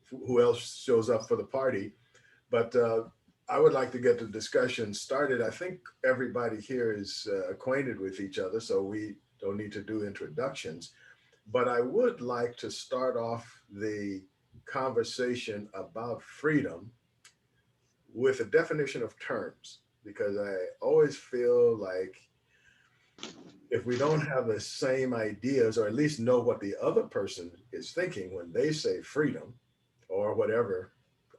who else shows up for the party. But I would like to get the discussion started. I think everybody here is acquainted with each other, so we don't need to do introductions. But I would like to start off the conversation about freedom with a definition of terms, because I always feel like if we don't have the same ideas, or at least know what the other person is thinking when they say freedom or whatever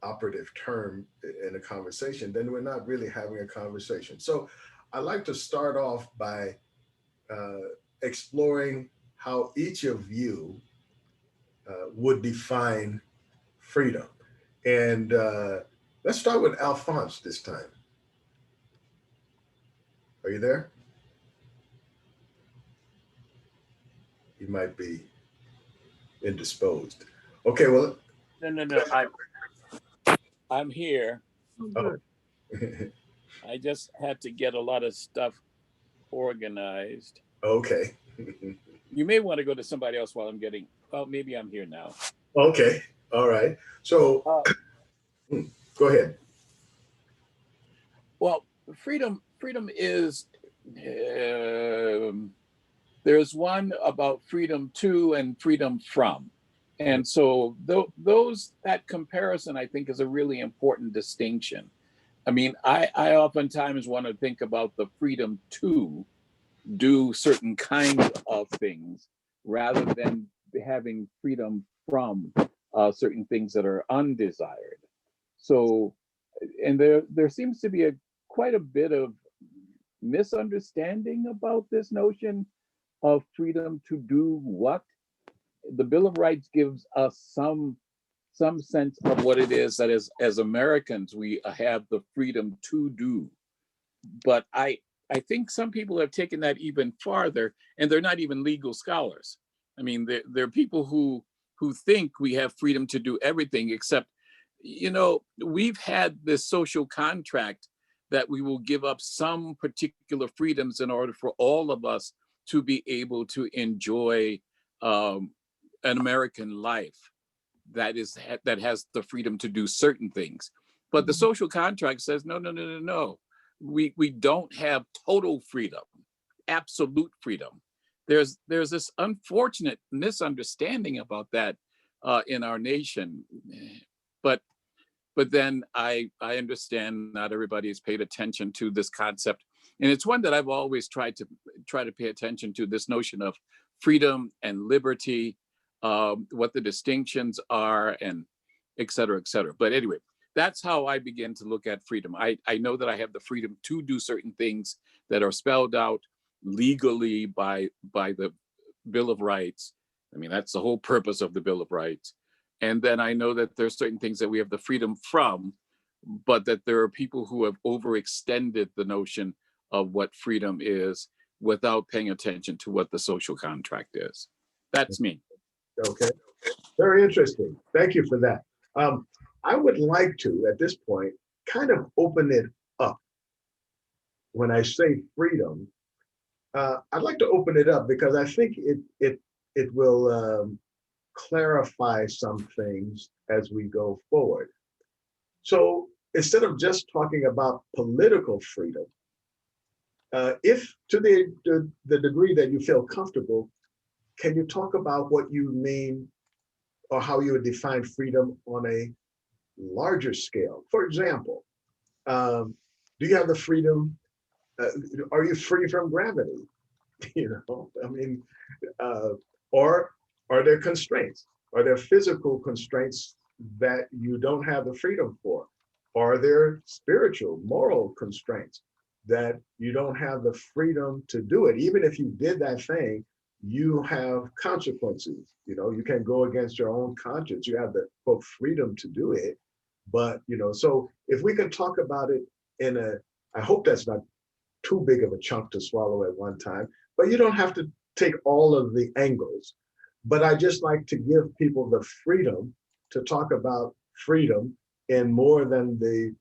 operative term in a conversation, then we're not really having a conversation. So I like to start off by exploring how each of you would define freedom. And let's start with Alphonse this time. Are you there? You might be indisposed. Okay, well, No. I'm here. oh, I just had to get a lot of stuff organized. okay. You may want to go to somebody else while I'm getting. Well, maybe I'm here now. Okay, all right. So go ahead. Well, freedom is. There's one about freedom to and freedom from. And so that comparison, I think, is a really important distinction. I mean, I oftentimes want to think about the freedom to do certain kinds of things rather than having freedom from certain things that are undesired. So, and there seems to be quite a bit of misunderstanding about this notion of freedom to do what. The Bill of Rights gives us some sense of what it is that as Americans we have the freedom to do. But I think some people have taken that even farther, and they're not even legal scholars. I mean, there are people who think we have freedom to do everything, except, we've had this social contract that we will give up some particular freedoms in order for all of us to be able to enjoy an American life that has the freedom to do certain things. But the social contract says no. We don't have total freedom, absolute freedom. There's this unfortunate misunderstanding about that in our nation. But then I understand not everybody has paid attention to this concept, and it's one that I've always tried to pay attention to, this notion of freedom and liberty, what the distinctions are, and et cetera, et cetera. But anyway, that's how I begin to look at freedom. I know that I have the freedom to do certain things that are spelled out legally by the Bill of Rights. I mean, that's the whole purpose of the Bill of Rights. And then I know that there's certain things that we have the freedom from, but that there are people who have overextended the notion of what freedom is without paying attention to what the social contract is. That's me. Okay, very interesting. Thank you for that. I would like to, at this point, kind of open it up. When I say freedom, I'd like to open it up because I think it will clarify some things as we go forward. So instead of just talking about political freedom, if to the degree that you feel comfortable, can you talk about what you mean or how you would define freedom on a larger scale? For example, do you have the freedom? Are you free from gravity? I mean, or are there constraints? Are there physical constraints that you don't have the freedom for? Are there spiritual, moral constraints that you don't have the freedom to do it? Even if you did that thing, you have consequences. You can go against your own conscience. You have the quote freedom to do it. But, so if we can talk about it I hope that's not too big of a chunk to swallow at one time, but you don't have to take all of the angles. But I just like to give people the freedom to talk about freedom in more than the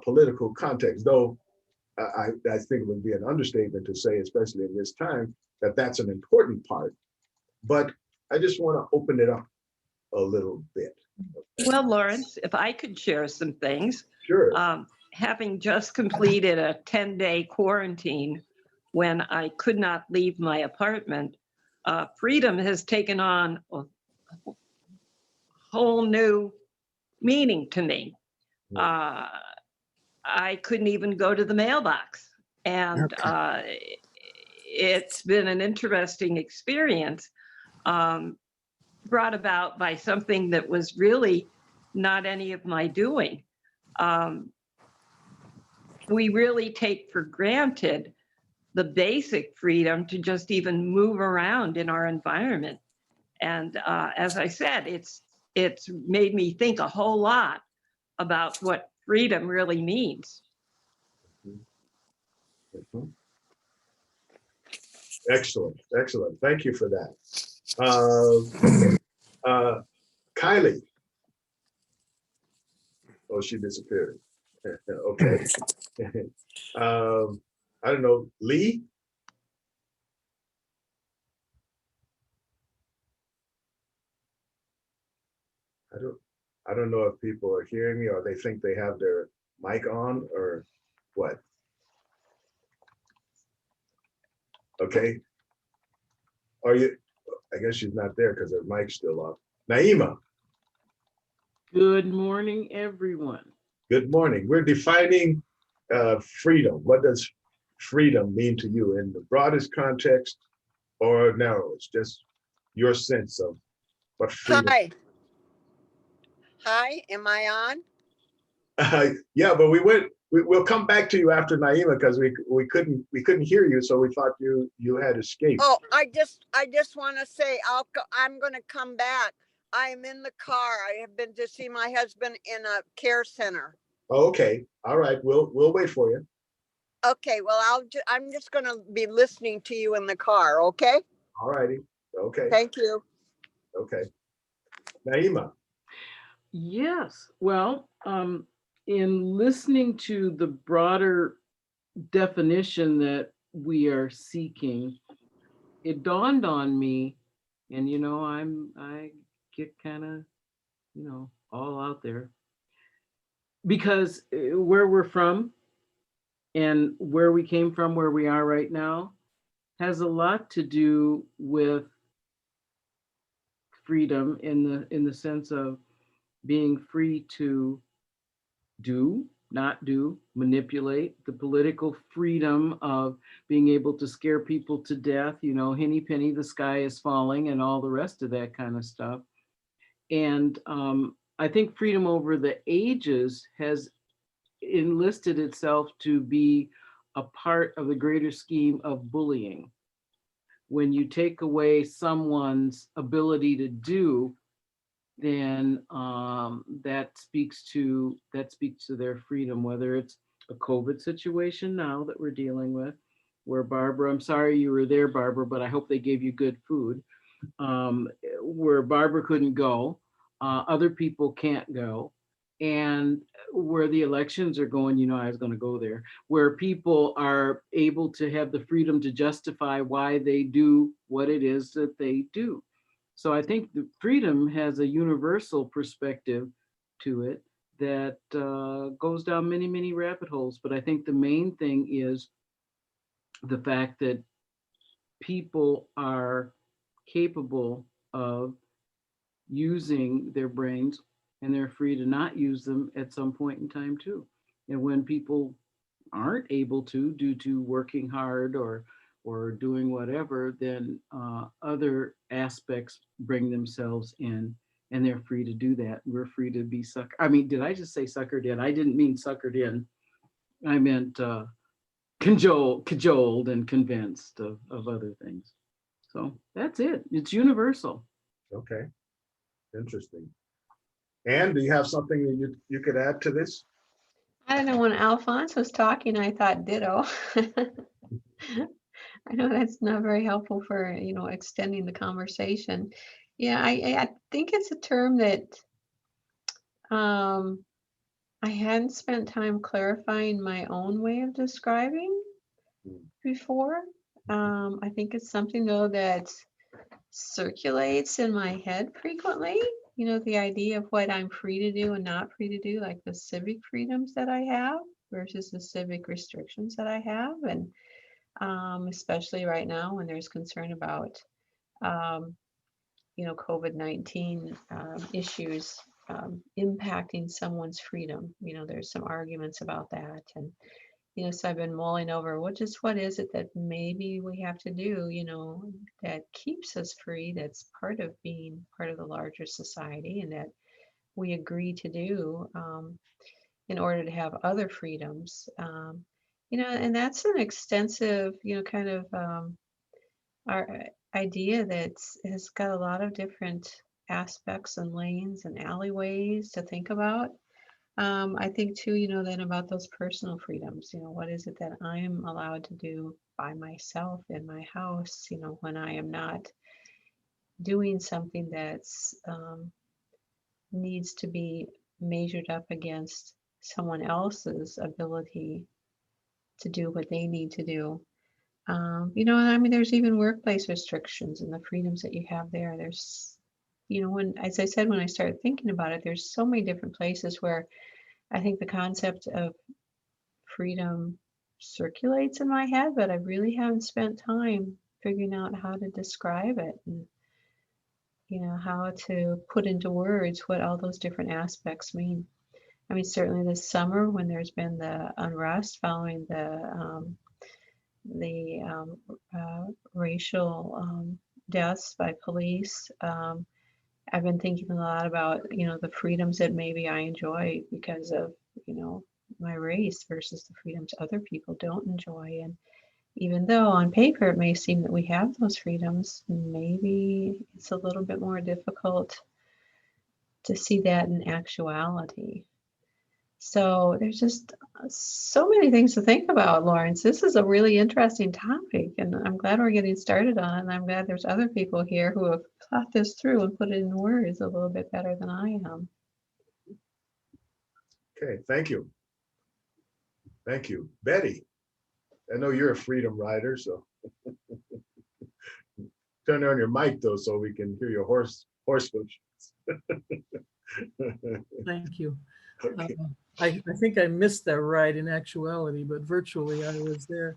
political context, though I think it would be an understatement to say, especially in this time, that that's an important part. But I just want to open it up a little bit. Well, Lawrence, if I could share some things, Sure. having just completed a 10-day quarantine when I could not leave my apartment, freedom has taken on a whole new meaning to me. I couldn't even go to the mailbox. And it's been an interesting experience, brought about by something that was really not any of my doing. We really take for granted the basic freedom to just even move around in our environment. And as I said, it's made me think a whole lot about what freedom really means. Excellent, excellent. Thank you for that. Kylie. Oh, she disappeared. Okay. I don't know, Lee? I don't know if people are hearing me or they think they have their mic on or what. Okay. Are you, I guess she's not there because her mic's still off. Naima. Good morning, everyone. Good morning. We're defining freedom. What does freedom mean to you in the broadest context or narrowest? Just your sense of what freedom. Hi. Hi, am I on? Yeah, but we'll come back to you after Naima because we couldn't hear you, so we thought you had escaped. Oh, I just want to say I'm going to come back. I am in the car. I have been to see my husband in a care center. Oh, okay. All right. We'll wait for you. Okay, well I'm just going to be listening to you in the car, okay? All righty. Okay. Thank you. Okay. Naima. Yes, well, in listening to the broader definition that we are seeking, it dawned on me, and I get kind of, all out there, because where we're from and where we came from, where we are right now, has a lot to do with freedom in the sense of being free to do, not do, manipulate, the political freedom of being able to scare people to death, henny penny, the sky is falling, and all the rest of that kind of stuff. And I think freedom over the ages has enlisted itself to be a part of the greater scheme of bullying. When you take away someone's ability to do, then that speaks to their freedom, whether it's a COVID situation now that we're dealing with, where Barbara, I'm sorry you were there, Barbara, but I hope they gave you good food, where Barbara couldn't go, other people can't go, and where the elections are going, I was going to go there, where people are able to have the freedom to justify why they do what it is that they do. So I think the freedom has a universal perspective to it that goes down many, many rabbit holes. But I think the main thing is the fact that people are capable of using their brains, and they're free to not use them at some point in time too. And when people aren't able to, due to working hard or doing whatever, then other aspects bring themselves in, and they're free to do that. We're free to be did I just say suckered in? I didn't mean suckered in. I meant cajoled and convinced of other things. So that's it. It's universal. Okay. Interesting. Anne, do you have something that you could add to this? I don't know, when Alphonse was talking, I thought ditto. I know that's not very helpful for, extending the conversation. Yeah, I think it's a term that I hadn't spent time clarifying my own way of describing before. I think it's something though that circulates in my head frequently. you know, the idea of what I'm free to do and not free to do, like the civic freedoms that I have versus the civic restrictions that I have. And especially right now when there's concern about, you know, COVID-19 issues impacting someone's freedom. You know, there's some arguments about that. And, you know, so I've been mulling over what is it that maybe we have to do, you know, that keeps us free, that's part of being part of the larger society and that we agree to do in order to have other freedoms. You know, and that's an extensive, you know, kind of our idea that's has got a lot of different aspects and lanes and alleyways to think about. I think too, you know, then about those personal freedoms, you know, what is it that I'm allowed to do by myself in my house, you know, when I am not doing something that's needs to be measured up against someone else's ability to do what they need to do. You know, and I mean, there's even workplace restrictions and the freedoms that you have there. There's, you know, when, as I said, when I started thinking about it, there's so many different places where I think the concept of freedom circulates in my head, but I really haven't spent time figuring out how to describe it and, you know, how to put into words what all those different aspects mean. I mean, certainly this summer when there's been the unrest following the racial deaths by police, I've been thinking a lot about, you know, the freedoms that maybe I enjoy because of, you know, my race versus the freedoms other people don't enjoy. And even though on paper it may seem that we have those freedoms, maybe it's a little bit more difficult to see that in actuality. So there's just so many things to think about, Lawrence. This is a really interesting topic, and I'm glad we're getting started on it. And I'm glad there's other people here who have thought this through and put it in words a little bit better than I am. Okay, thank you. Thank you. Betty, I know you're a freedom rider, so turn on your mic though so we can hear your horse hooves. Thank you. Okay. I think I missed that ride in actuality, but virtually I was there.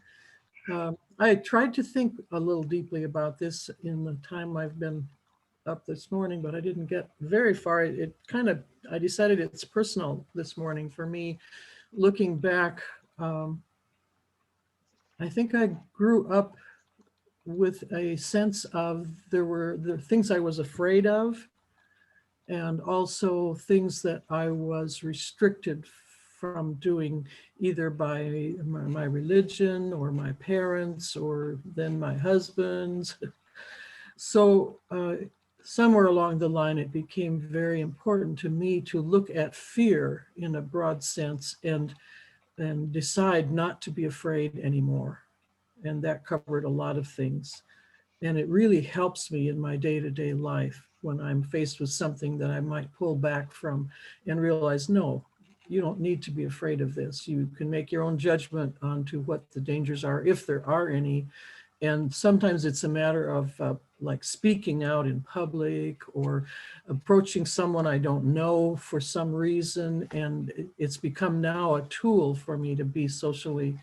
I tried to think a little deeply about this in the time I've been up this morning, but I didn't get very far. I decided it's personal this morning for me. Looking back, I think I grew up with a sense of there were the things I was afraid of, and also things that I was restricted from doing either by my religion or my parents or then my husband's. So somewhere along the line, it became very important to me to look at fear in a broad sense and decide not to be afraid anymore. And that covered a lot of things. And it really helps me in my day-to-day life when I'm faced with something that I might pull back from and realize, no, you don't need to be afraid of this. You can make your own judgment onto what the dangers are, if there are any. And sometimes it's a matter of like speaking out in public or approaching someone I don't know for some reason. And it's become now a tool for me to be socially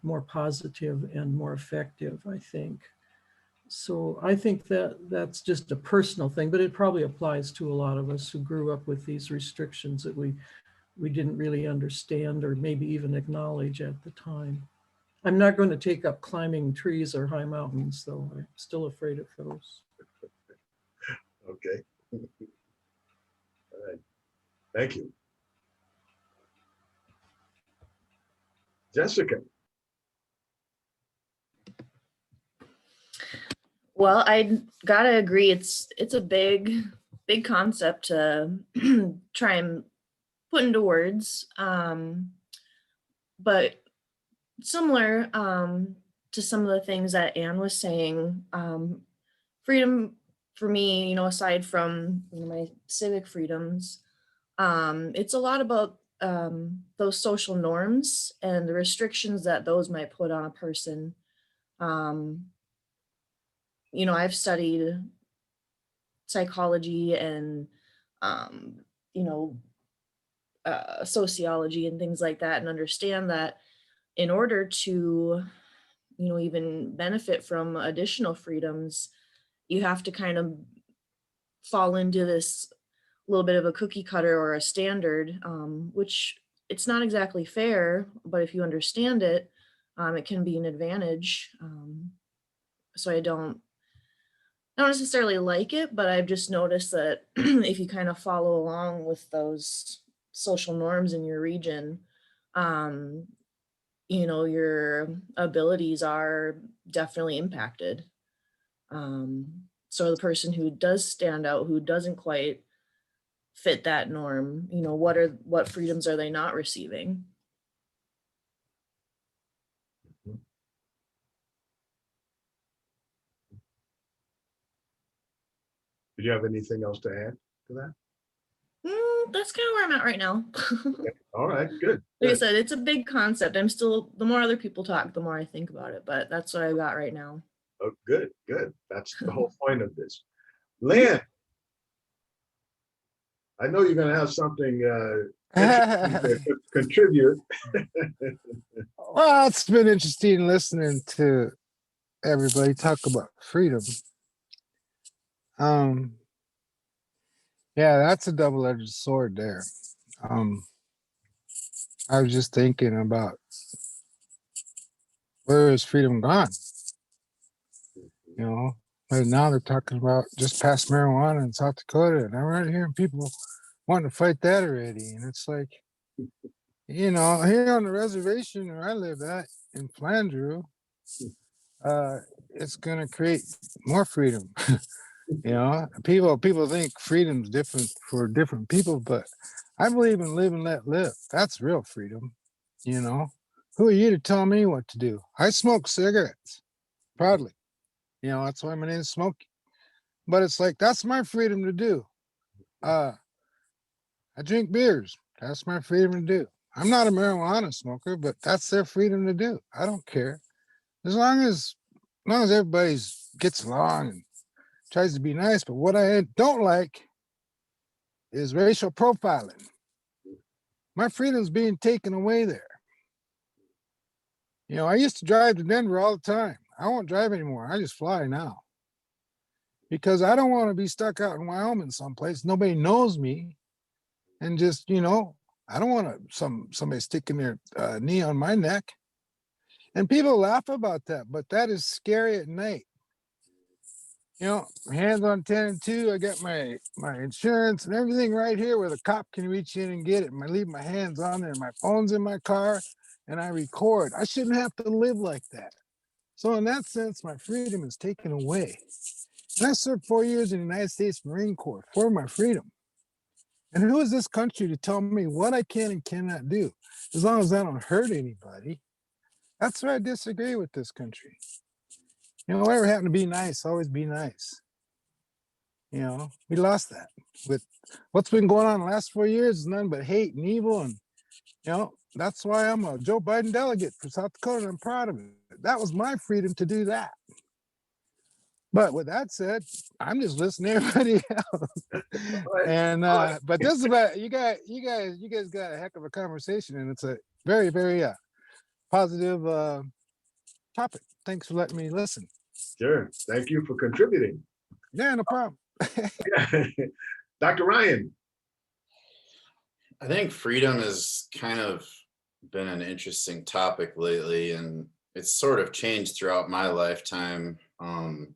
more positive and more effective, I think. So I think that that's just a personal thing, but it probably applies to a lot of us who grew up with these restrictions that we didn't really understand or maybe even acknowledge at the time. I'm not going to take up climbing trees or high mountains, though. I'm still afraid of those. Okay. All right. Thank you. Jessica. Well, I gotta agree. It's a big concept to try and put into words. But similar to some of the things that Anne was saying, freedom for me, aside from my civic freedoms, it's a lot about those social norms and the restrictions that those might put on a person. I've studied psychology and you know, sociology and things like that, and understand that in order to, you know, even benefit from additional freedoms, you have to kind of fall into this little bit of a cookie cutter or a standard, which it's not exactly fair, but if you understand it, it can be an advantage. So I don't necessarily like it, but I've just noticed that if you kind of follow along with those social norms in your region, um, you know, your abilities are definitely impacted. So the person who does stand out, who doesn't quite fit that norm, you know, what freedoms are they not receiving? Did you have anything else to add to that? That's kind of where I'm at right now. All right, good. Like I good. said, it's a big concept. I'm still, the more other people talk, the more I think about it, but that's what I got right now. Oh, good, good. That's the whole point of this. Lynn, I know you're going to have something interesting to contribute. Well, it's been interesting listening to everybody talk about freedom. Yeah, that's a double-edged sword there. I was just thinking about where is freedom gone? You know, right now they're talking about just past marijuana in South Dakota, and I'm right hearing people wanting to fight that already. And it's like, you know, here on the reservation where I live at in Flandreau, it's gonna create more freedom. You know, people think freedom's different for different people, but I believe in live and let live. That's real freedom. You know, who are you to tell me what to do? I smoke cigarettes proudly. You know, that's why my name is Smokey. But it's like that's my freedom to do. I drink beers. That's my freedom to do. I'm not a marijuana smoker, but that's their freedom to do. I don't care. As long as everybody gets along and tries to be nice. But what I don't like is racial profiling. My freedom's being taken away there. You know, I used to drive to Denver all the time. I won't drive anymore. I just fly now. Because I don't want to be stuck out in Wyoming someplace. Nobody knows me. And just, you know, I don't want somebody sticking their knee on my neck. And people laugh about that, but that is scary at night. You know, hands on 10 and 2, I got my insurance and everything right here where the cop can reach in and get it. And I leave my hands on there, my phone's in my car, and I record. I shouldn't have to live like that. So in that sense, my freedom is taken away. And I served 4 years in the United States Marine Corps for my freedom. And who is this country to tell me what I can and cannot do, as long as I don't hurt anybody? That's where I disagree with this country. You know, whatever happened to be nice, always be nice. You know, we lost that with what's been going on the last 4 years is none but hate and evil. And, you know, that's why I'm a Joe Biden delegate for South Dakota. And I'm proud of it. That was my freedom to do that. But with that said, I'm just listening to everybody else. And but this is about you guys got a heck of a conversation, and it's a very, very positive topic. Thanks for letting me listen. Sure. Thank you for contributing. Yeah, no problem. Dr. Ryan. I think freedom has kind of been an interesting topic lately, and it's sort of changed throughout my lifetime. I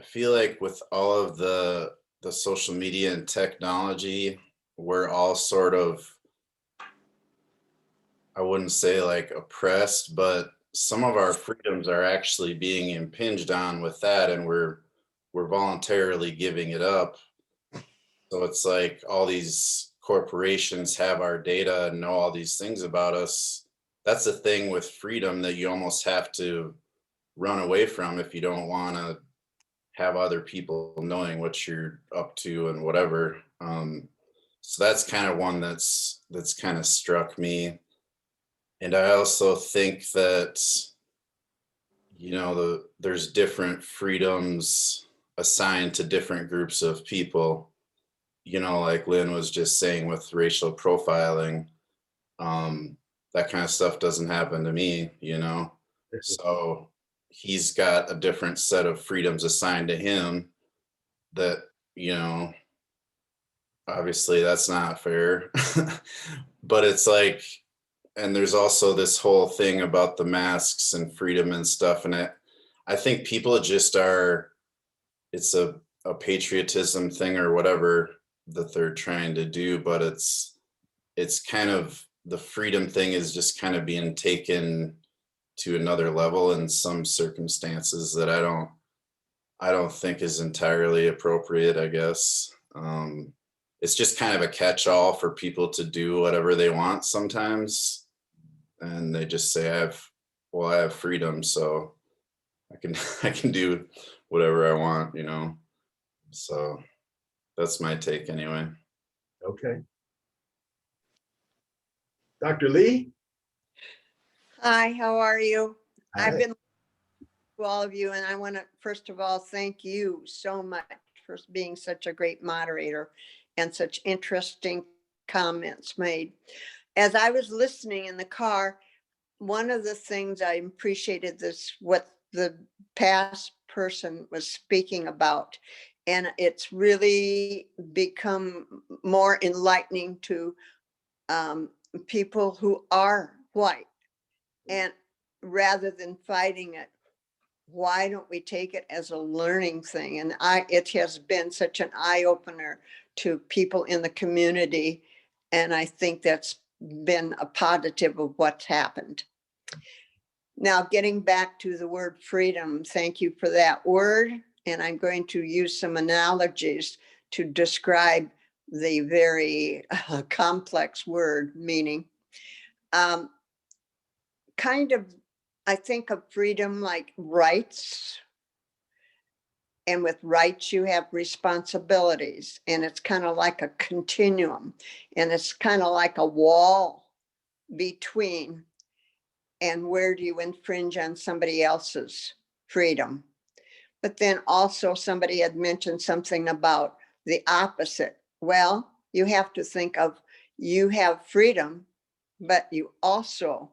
feel like with all of the social media and technology, we're all sort of, I wouldn't say like oppressed, but some of our freedoms are actually being impinged on with that, and we're voluntarily giving it up. So it's like all these corporations have our data and know all these things about us. That's the thing with freedom that you almost have to run away from if you don't want to have other people knowing what you're up to and whatever. So that's kind of one that's kind of struck me. And I also think that, you know, there's different freedoms assigned to different groups of people, you know, like Lynn was just saying with racial profiling. That kind of stuff doesn't happen to me, you know. So he's got a different set of freedoms assigned to him that, you know, obviously that's not fair. But it's like, and there's also this whole thing about the masks and freedom and stuff. And I think people just are, it's a patriotism thing or whatever that they're trying to do, but it's kind of, the freedom thing is just kind of being taken to another level in some circumstances that I don't think is entirely appropriate, I guess. It's just kind of a catch-all for people to do whatever they want sometimes. And they just say, I have freedom, so I can I can do whatever I want, you know. So that's my take anyway. Okay. Dr. Lee? Hi, how are you? I've Hi. been to all of you, and I want to first of all thank you so much for being such a great moderator and such interesting comments made. As I was listening in the car, one of the things I appreciated this, what the past person was speaking about, and it's really become more enlightening to people who are white. And rather than fighting it, why don't we take it as a learning thing? And it has been such an eye opener to people in the community. And I think that's been a positive of what's happened. Now, getting back to the word freedom, thank you for that word. And I'm going to use some analogies to describe the very complex word meaning. Kind of, I think of freedom like rights. And with rights, you have responsibilities. And it's kind of like a continuum. And it's kind of like a wall between. And where do you infringe on somebody else's freedom? But then also somebody had mentioned something about the opposite. Well, you have to think of, you have freedom, but you also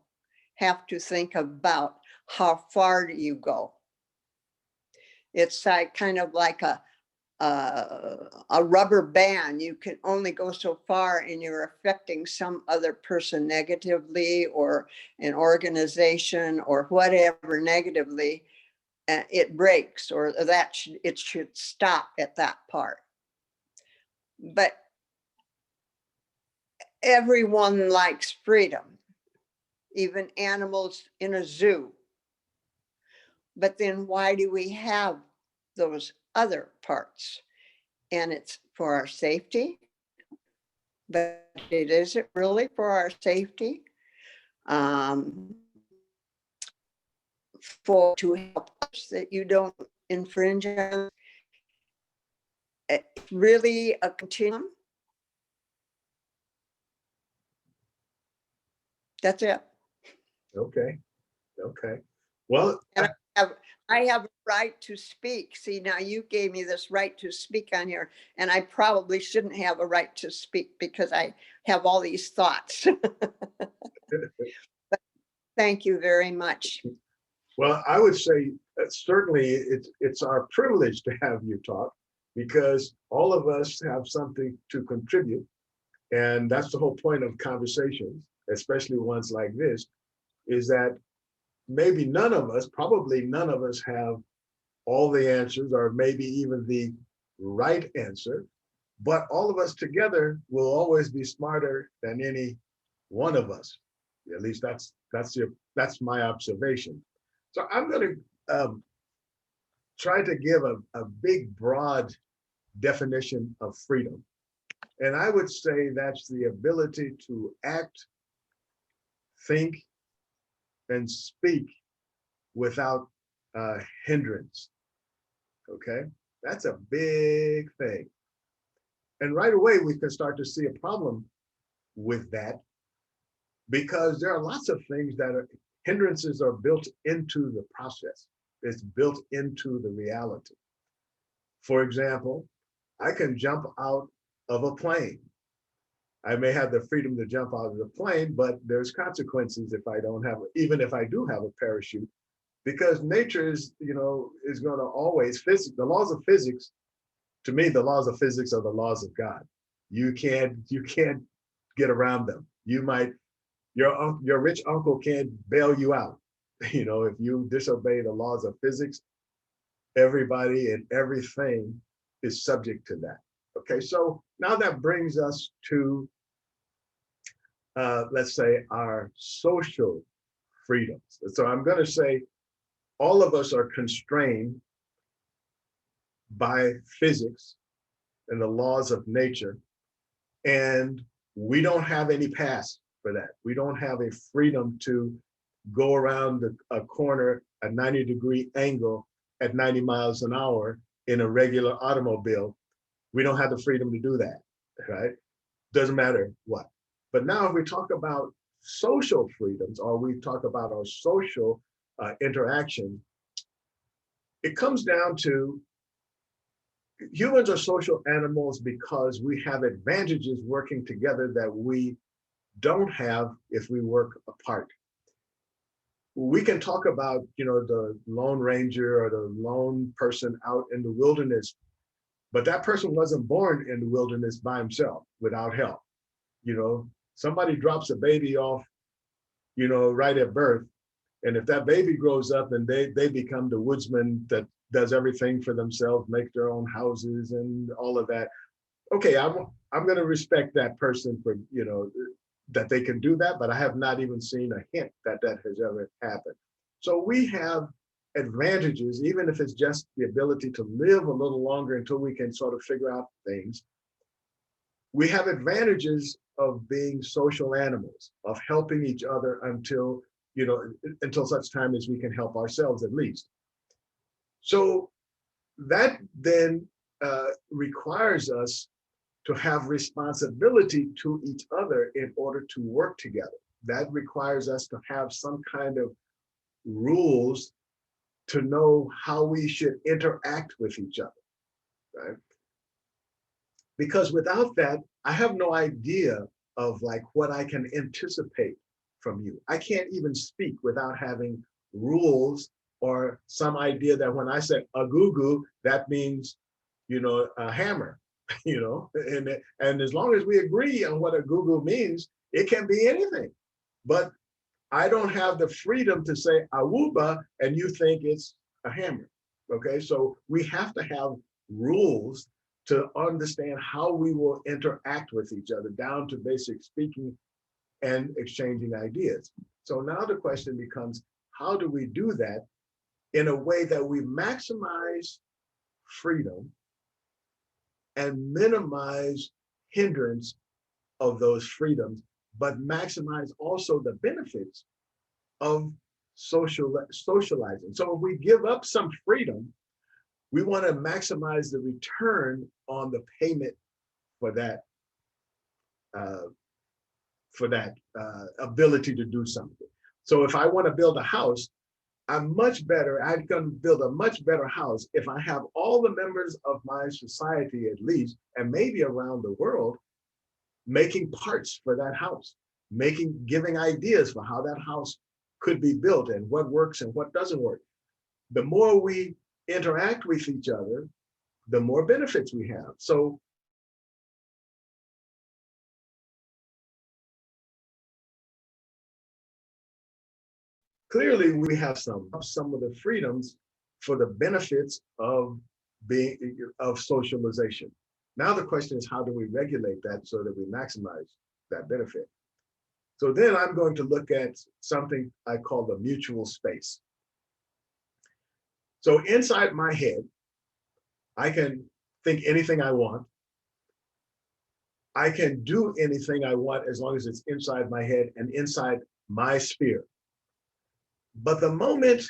have to think about how far do you go. It's like kind of like a rubber band. You can only go so far, and you're affecting some other person negatively, or an organization or whatever negatively. It breaks, or that it should stop at that part. But everyone likes freedom, even animals in a zoo. But then why do we have those other parts? And it's for our safety, but is it really for our safety? For to help us that you don't infringe on. It's really a continuum. That's it. Okay. Okay. Well, And I have a right to speak. See, now you gave me this right to speak on here, and I probably shouldn't have a right to speak because I have all these thoughts. Thank you very much. well, I would say that certainly it's our privilege to have you talk, because all of us have something to contribute. And that's the whole point of conversations, especially ones like this, is that maybe none of us, probably none of us have all the answers, or maybe even the right answer, but all of us together will always be smarter than any one of us. At least that's my observation. So I'm going to try to give a big, broad definition of freedom. And I would say that's the ability to act, think, and speak without hindrance. Okay, that's a big thing. And right away, we can start to see a problem with that, because there are lots of things that are hindrances are built into the process. It's built into the reality. For example, I can jump out of a plane. I may have the freedom to jump out of the plane, but there's consequences if I don't have, even if I do have a parachute, because nature is, is going to always physics. The laws of physics, to me, the laws of physics are the laws of God. You can't get around them. You might, your rich uncle can't bail you out. If you disobey the laws of physics, everybody and everything is subject to that. Okay, so now that brings us to, let's say, our social freedoms. So I'm going to say all of us are constrained by physics and the laws of nature, and we don't have any pass for that. We don't have a freedom to go around a corner at 90-degree angle at 90 miles an hour in a regular automobile. We don't have the freedom to do that, right? Doesn't matter what. But now if we talk about social freedoms, or we talk about our social interaction, it comes down to humans are social animals because we have advantages working together that we don't have if we work apart. We can talk about, the Lone Ranger or the lone person out in the wilderness, but that person wasn't born in the wilderness by himself without help. Somebody drops a baby off, right at birth. And if that baby grows up and they become the woodsman that does everything for themselves, make their own houses and all of that. Okay, I'm going to respect that person for, that they can do that, but I have not even seen a hint that has ever happened. So we have advantages, even if it's just the ability to live a little longer until we can sort of figure out things. We have advantages of being social animals, of helping each other until such time as we can help ourselves at least. So that then requires us to have responsibility to each other in order to work together. That requires us to have some kind of rules to know how we should interact with each other, right? Because without that, I have no idea of what I can anticipate from you. I can't even speak without having rules or some idea that when I say a goo-goo, that means, a hammer. And as long as we agree on what a goo-goo means, it can be anything. But I don't have the freedom to say awuba and you think it's a hammer. Okay, so we have to have rules to understand how we will interact with each other, down to basic speaking and exchanging ideas. So now the question becomes, how do we do that in a way that we maximize freedom and minimize hindrance of those freedoms, but maximize also the benefits of socializing. So if we give up some freedom, we want to maximize the return on the payment for that ability to do something. So if I want to build a house, I can build a much better house if I have all the members of my society, at least, and maybe around the world, making parts for that house, giving ideas for how that house could be built and what works and what doesn't work. The more we interact with each other, the more benefits we have. So clearly we have some of the freedoms for the benefits of socialization. Now the question is, how do we regulate that so that we maximize that benefit? So then I'm going to look at something I call the mutual space. So inside my head, I can think anything I want. I can do anything I want as long as it's inside my head and inside my sphere. But the moment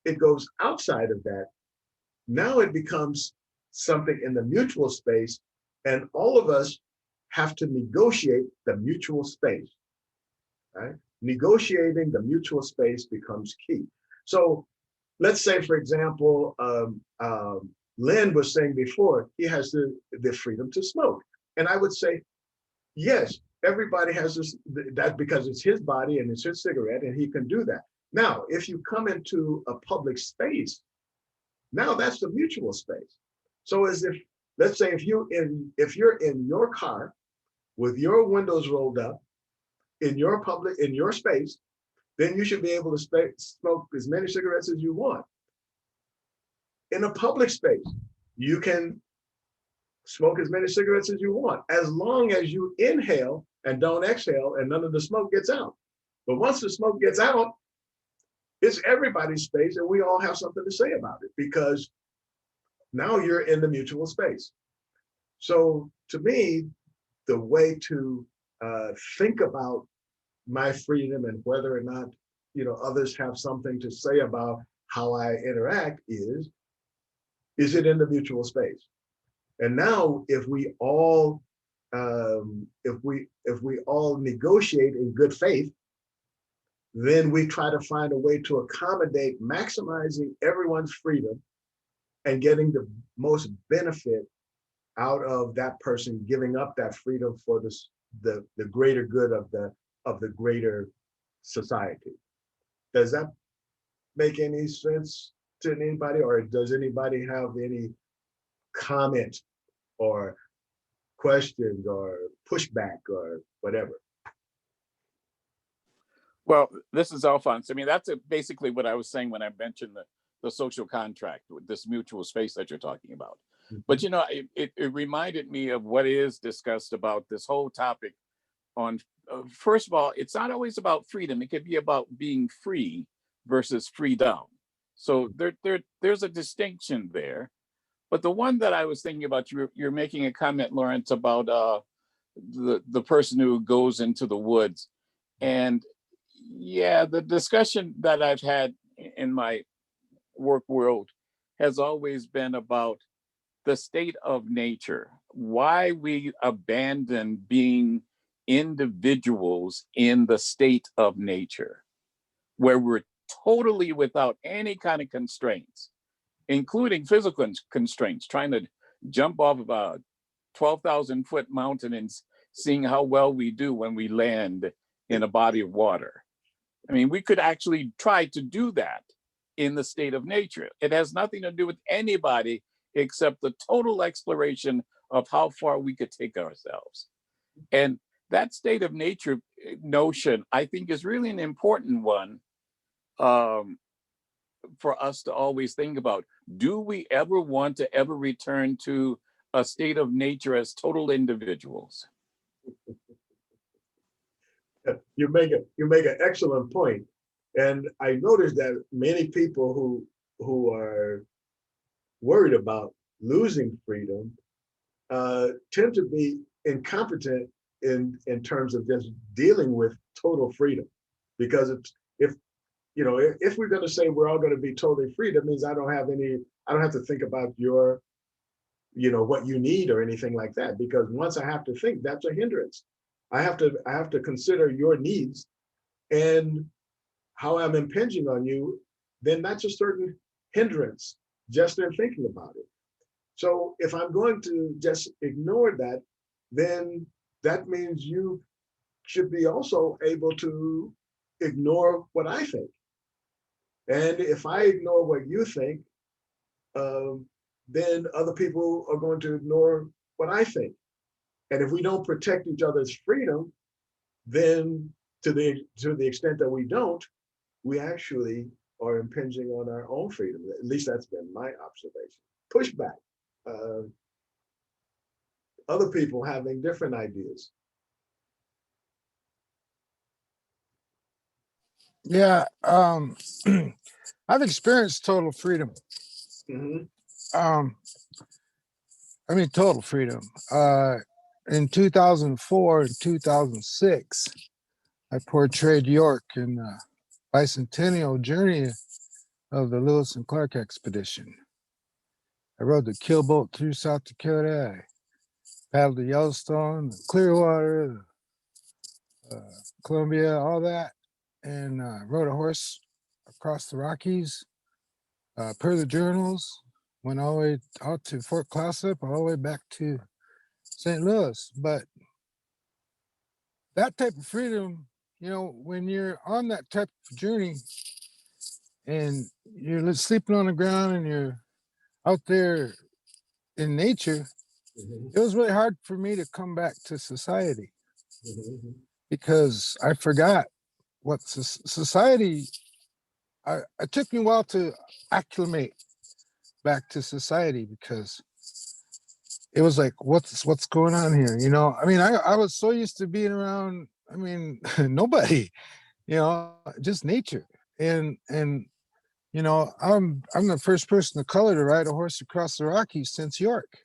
it goes outside of that, now it becomes something in the mutual space, and all of us have to negotiate the mutual space, right? Negotiating the mutual space becomes key. So let's say, for example, Lynn was saying before, he has the freedom to smoke. And I would say, yes, everybody has this, that because it's his body and it's his cigarette and he can do that. Now, if you come into a public space, now that's the mutual space. So as if, let's say if you're in your car with your windows rolled up in your space, then you should be able to smoke as many cigarettes as you want. In a public space, you can smoke as many cigarettes as you want, as long as you inhale and don't exhale and none of the smoke gets out. But once the smoke gets out, it's everybody's space and we all have something to say about it because now you're in the mutual space. So to me, the way to think about my freedom and whether or not, others have something to say about how I interact is it in the mutual space? And now if we all negotiate in good faith, then we try to find a way to accommodate maximizing everyone's freedom and getting the most benefit out of that person giving up that freedom for the greater good of the greater society. Does that make any sense to anybody, or does anybody have any comment or questions or pushback or whatever? Well, this is Alphonse. I mean, that's basically what I was saying when I mentioned the social contract with this mutual space that you're talking about. But it reminded me of what is discussed about this whole topic on, first of all, it's not always about freedom. It could be about being free versus freedom. So there's a distinction there. But the one that I was thinking about, you're making a comment, Lawrence, about the person who goes into the woods. And yeah, the discussion that I've had in my work world has always been about the state of nature, why we abandon being individuals in the state of nature, where we're totally without any kind of constraints, including physical constraints, trying to jump off of a 12,000 foot mountain and seeing how well we do when we land in a body of water. I mean, we could actually try to do that in the state of nature. It has nothing to do with anybody except the total exploration of how far we could take ourselves. And that state of nature notion, I think, is really an important one for us to always think about. Do we ever want to ever return to a state of nature as total individuals? You make an excellent point. And I noticed that many people who are worried about losing freedom tend to be incompetent in terms of just dealing with total freedom. Because if we're going to say we're all going to be totally free, that means I don't have to think about your, what you need or anything like that. Because once I have to think, that's a hindrance. I have to consider your needs and how I'm impinging on you, then that's a certain hindrance just in thinking about it. So if I'm going to just ignore that, then that means you should be also able to ignore what I think. And if I ignore what you think, then other people are going to ignore what I think. And if we don't protect each other's freedom, then to the extent that we don't, we actually are impinging on our own freedom. At least that's been my observation. Pushback. Other people having different ideas. Yeah, I've experienced total freedom. Mhm. I mean, total freedom. In 2004 and 2006, I portrayed York in the bicentennial journey of the Lewis and Clark expedition. I rode the kill boat through South Dakota. I paddled the Yellowstone, the Clearwater, Columbia, all that, and rode a horse across the Rockies, per the journals, went all the way out to Fort Clatsop, all the way back to St. Louis. But that type of freedom, you know, when you're on that type of journey and you're sleeping on the ground and you're out there in nature, it was really hard for me to come back to society because I forgot what society. It took me a while to acclimate back to society because it was like, what's going on here? You know, I mean, I was so used to being around, I mean, nobody, you know, just nature. And you know, I'm the first person of color to ride a horse across the Rockies since York.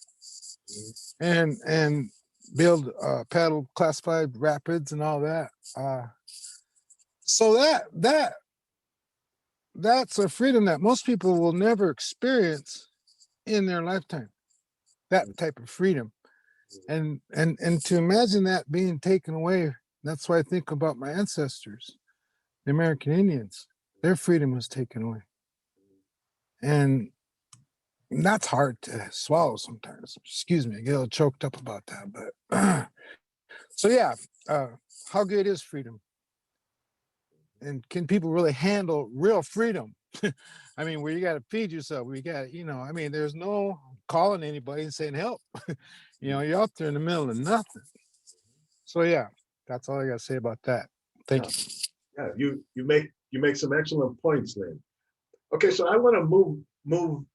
And build paddle class 5 rapids and all that. So that's a freedom that most people will never experience in their lifetime. That type of freedom. And to imagine that being taken away, that's why I think about my ancestors, the American Indians. Their freedom was taken away. And that's hard to swallow sometimes. Excuse me, I get a little choked up about that. But so yeah, how good is freedom? And can people really handle real freedom? I mean, where you got to feed yourself, where you got, you know, I mean, there's no calling anybody and saying help. You know, you're out there in the middle of nothing. So yeah, that's all I got to say about that. Thank you. Yeah, you make some excellent points, Lynn. Okay, so I want to move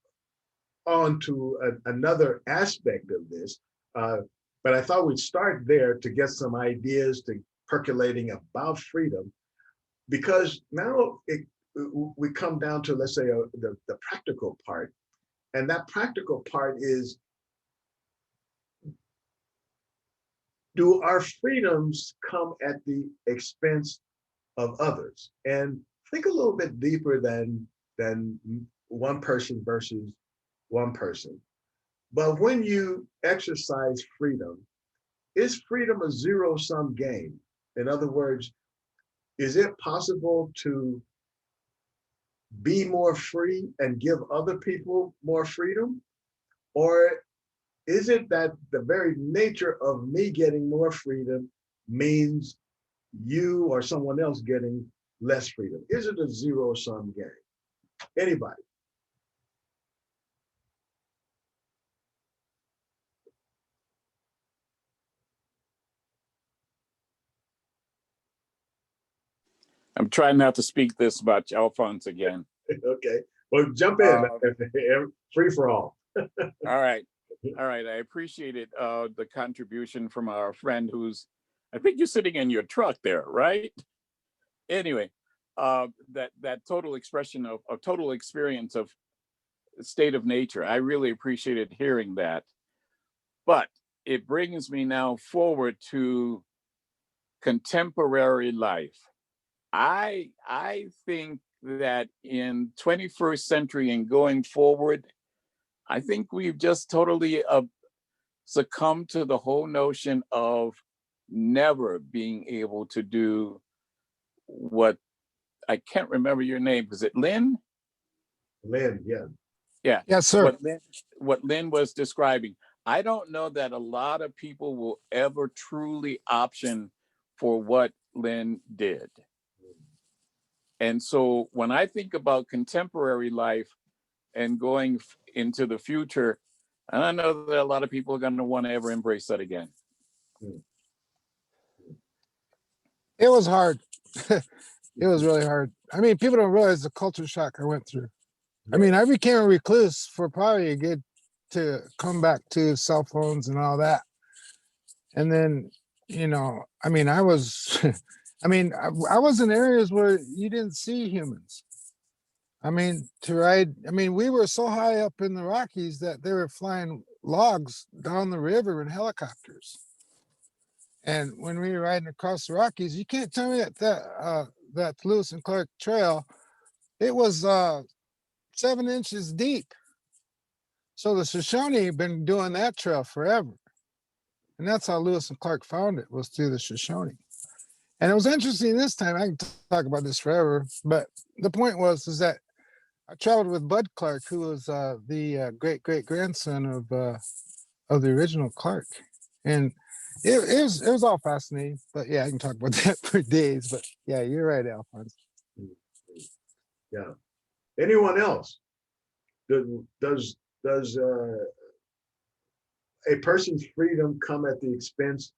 on to another aspect of this, but I thought we'd start there to get some ideas to percolating about freedom, because now we come down to, let's say, the practical part, and that practical part is, do our freedoms come at the expense of others? And think a little bit deeper than one person versus one person. But when you exercise freedom, is freedom a zero-sum game? In other words, is it possible to be more free and give other people more freedom? Or is it that the very nature of me getting more freedom means you or someone else getting less freedom? Is it a zero-sum game? Anybody? I'm trying not to speak this about Alphonse again. Okay, well, jump in. Free for all. All right. All right. I appreciate it. The contribution from our friend who's, I think you're sitting in your truck there, right? Anyway, that total expression of total experience of state of nature. I really appreciated hearing that. But it brings me now forward to contemporary life. I think that in 21st century and going forward, I think we've just totally succumbed to the whole notion of never being able to do what, I can't remember your name. Was it Lynn? Lynn, yeah. Yeah. Yes, sir. What Lynn was describing. I don't know that a lot of people will ever truly option for what Lynn did. And so when I think about contemporary life and going into the future, I don't know that a lot of people are going to want to ever embrace that again. It was hard. It was really hard. I mean, people don't realize the culture shock I went through. I mean, I became a recluse for probably a good to come back to cell phones and all that. And then, you know, I mean, I was, I mean, I was in areas where you didn't see humans. I mean, to ride, I mean, we were so high up in the Rockies that they were flying logs down the river in helicopters. And when we were riding across the Rockies, you can't tell me that Lewis and Clark Trail, it was 7 inches deep. So the Shoshone had been doing that trail forever. And that's how Lewis and Clark found it, was through the Shoshone. And it was interesting this time, I can talk about this forever, but the point was is that I traveled with Bud Clark, who was the great grandson of the original Clark, and it was all fascinating. But yeah, I can talk about that for days. But yeah, you're right, Alphonse. Yeah. Anyone else? Does a person's freedom come at the expense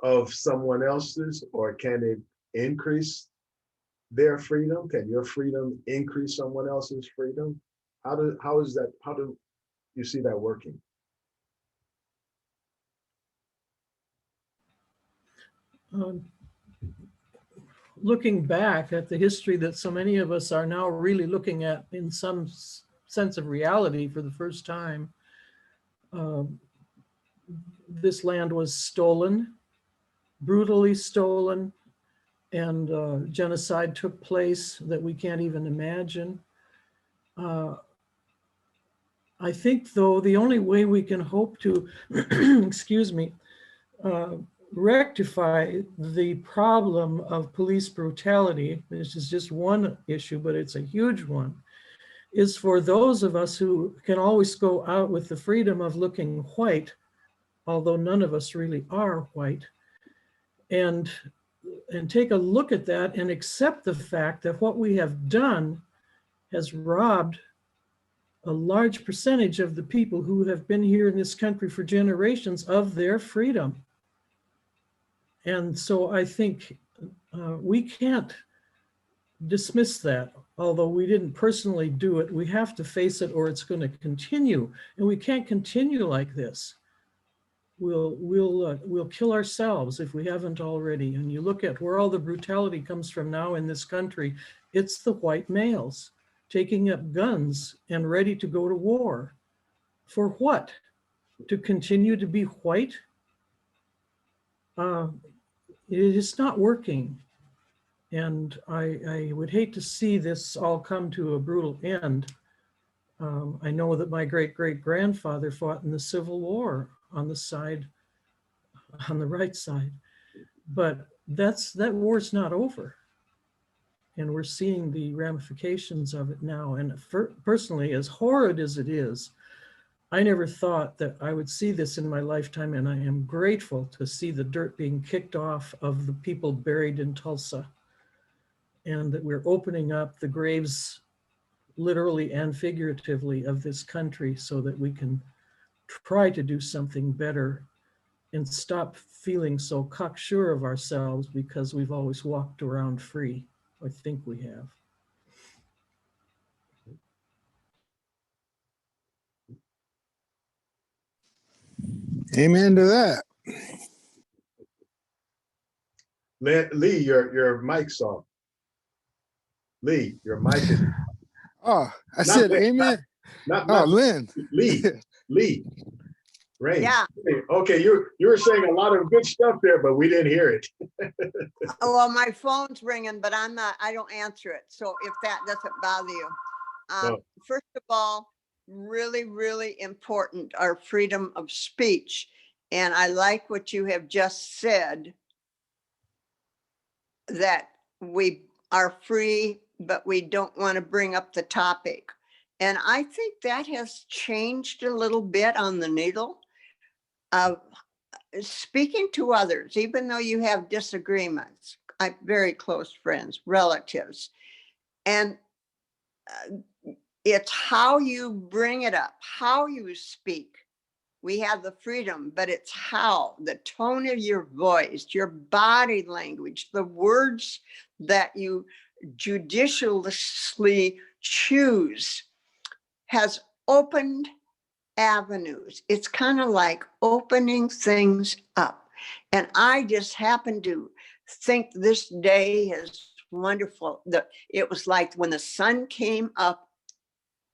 of someone else's, or can it increase their freedom? Can your freedom increase someone else's freedom? How do you see that working? Um, Looking back at the history that so many of us are now really looking at in some sense of reality for the first time, this land was stolen, brutally stolen, and genocide took place that we can't even imagine. I think, though, the only way we can hope to, excuse me, rectify the problem of police brutality, this is just one issue, but it's a huge one, is for those of us who can always go out with the freedom of looking white, although none of us really are white, and take a look at that and accept the fact that what we have done has robbed a large percentage of the people who have been here in this country for generations of their freedom. And so I think we can't dismiss that, although we didn't personally do it. We have to face it, or it's going to continue, and we can't continue like this. We'll kill ourselves if we haven't already. And you look at where all the brutality comes from now in this country, it's the white males taking up guns and ready to go to war. For what? To continue to be white? It is not working. And I would hate to see this all come to a brutal end. I know that my great-great-grandfather fought in the Civil War on the right side, but that war's not over. And we're seeing the ramifications of it now. And personally, as horrid as it is, I never thought that I would see this in my lifetime, and I am grateful to see the dirt being kicked off of the people buried in Tulsa, and that we're opening up the graves, literally and figuratively, of this country so that we can try to do something better and stop feeling so cocksure of ourselves because we've always walked around free. I think we have. Amen to that. Lee, your mic's off. Lee, your mic is Oh, I not said Lynn, amen. not Oh, Lynn. Lee. Rain. Yeah. Okay, you were saying a lot of good stuff there, but we didn't hear it. Oh, well, my phone's ringing, but I don't answer it. So if that doesn't bother you. No. First of all, really, really important, our freedom of speech. And I like what you have just said, that we are free, but we don't want to bring up the topic. And I think that has changed a little bit on the needle of speaking to others, even though you have disagreements. I'm very close friends, relatives, and it's how you bring it up, how you speak. We have the freedom, but it's how, the tone of your voice, your body language, the words that you judiciously choose has opened avenues. It's kind of like opening things up. And I just happen to think this day is wonderful. It was like when the sun came up,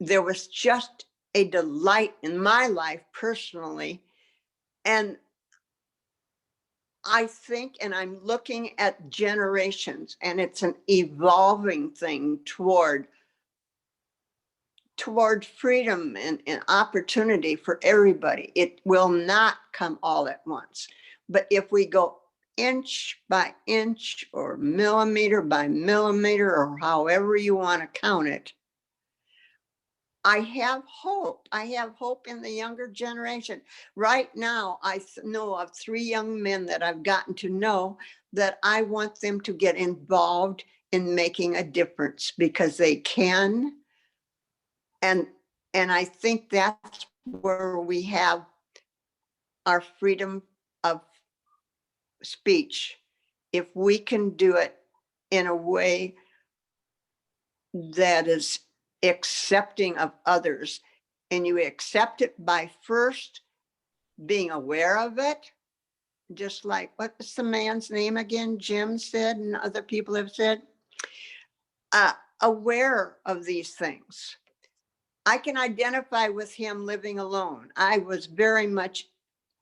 there was just a delight in my life personally. And I think, and I'm looking at generations, and it's an evolving thing toward freedom and opportunity for everybody. It will not come all at once. But if we go inch by inch or millimeter by millimeter, or however you want to count it, I have hope. I have hope in the younger generation. Right now, I know of 3 young men that I've gotten to know that I want them to get involved in making a difference because they can. And I think that's where we have our freedom of speech. If we can do it in a way that is accepting of others, and you accept it by first being aware of it, just like what's the man's name again? Jim said, and other people have said, aware of these things. I can identify with him living alone. I was very much,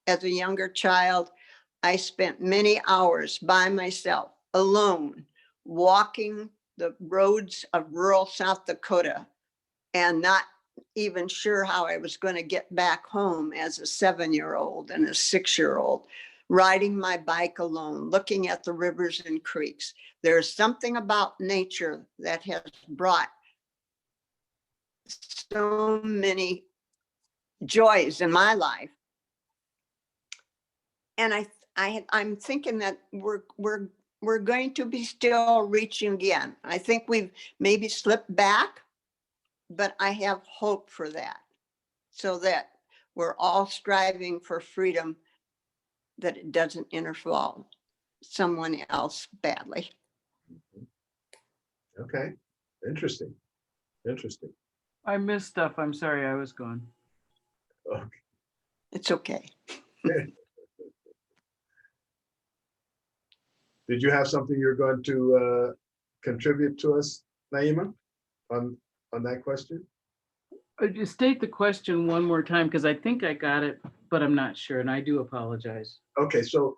as a younger child, I spent many hours by myself, alone, walking the roads of rural South Dakota and not even sure how I was going to get back home as a 7-year-old and a 6-year-old, riding my bike alone, looking at the rivers and creeks. There's something about nature that has brought so many joys in my life. And I'm thinking that we're going to be still reaching again. I think we've maybe slipped back, but I have hope for that, so that we're all striving for freedom, that it doesn't interfere someone else badly. Okay, interesting, interesting. I missed stuff. I'm sorry, I was gone. Okay. It's okay. Did you have something you're going to contribute to us, Naima, on that question? Just state the question one more time, because I think I got it, but I'm not sure, and I do apologize. Okay, so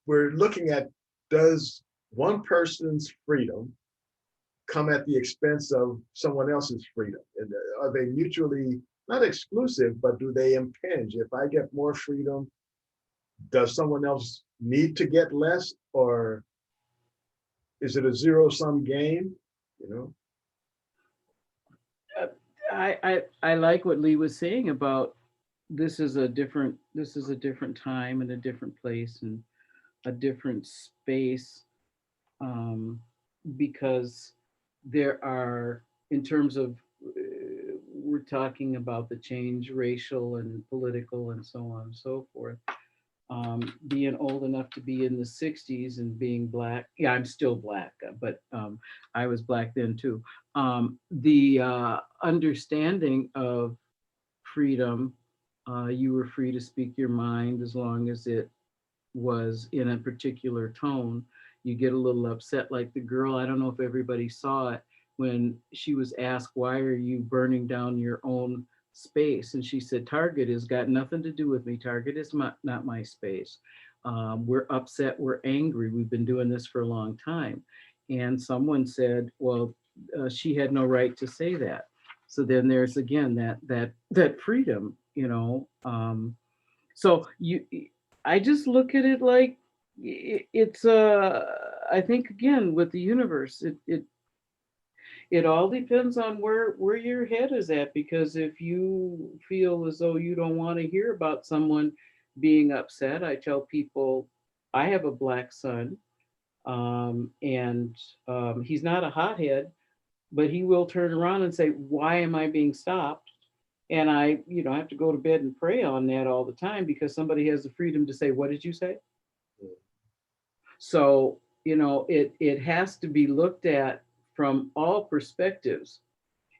we're looking at, does one person's freedom come at the expense of someone else's freedom? And are they mutually not exclusive, but do they impinge? If I get more freedom, does someone else need to get less, or is it a zero-sum game? You know? I like what Lee was saying about this is a different time and a different place and a different space, because there are, in terms of we're talking about the change, racial and political and so on and so forth. Being old enough to be in the 60s and being Black, yeah, I'm still Black, but I was Black then too. The understanding of freedom, you were free to speak your mind as long as it was in a particular tone. You get a little upset, like the girl, I don't know if everybody saw it, when she was asked, why are you burning down your own space? And she said, Target has got nothing to do with me. Target is not my space. We're upset, we're angry. We've been doing this for a long time. And someone said, well, she had no right to say that. So then there's again that freedom, you know. So I just look at it like it's I think again with the universe, it all depends on where your head is at, because if you feel as though you don't want to hear about someone being upset, I tell people I have a Black son, and he's not a hothead, but he will turn around and say, why am I being stopped? And I have to go to bed and pray on that all the time, because somebody has the freedom to say, what did you say? So, it has to be looked at from all perspectives.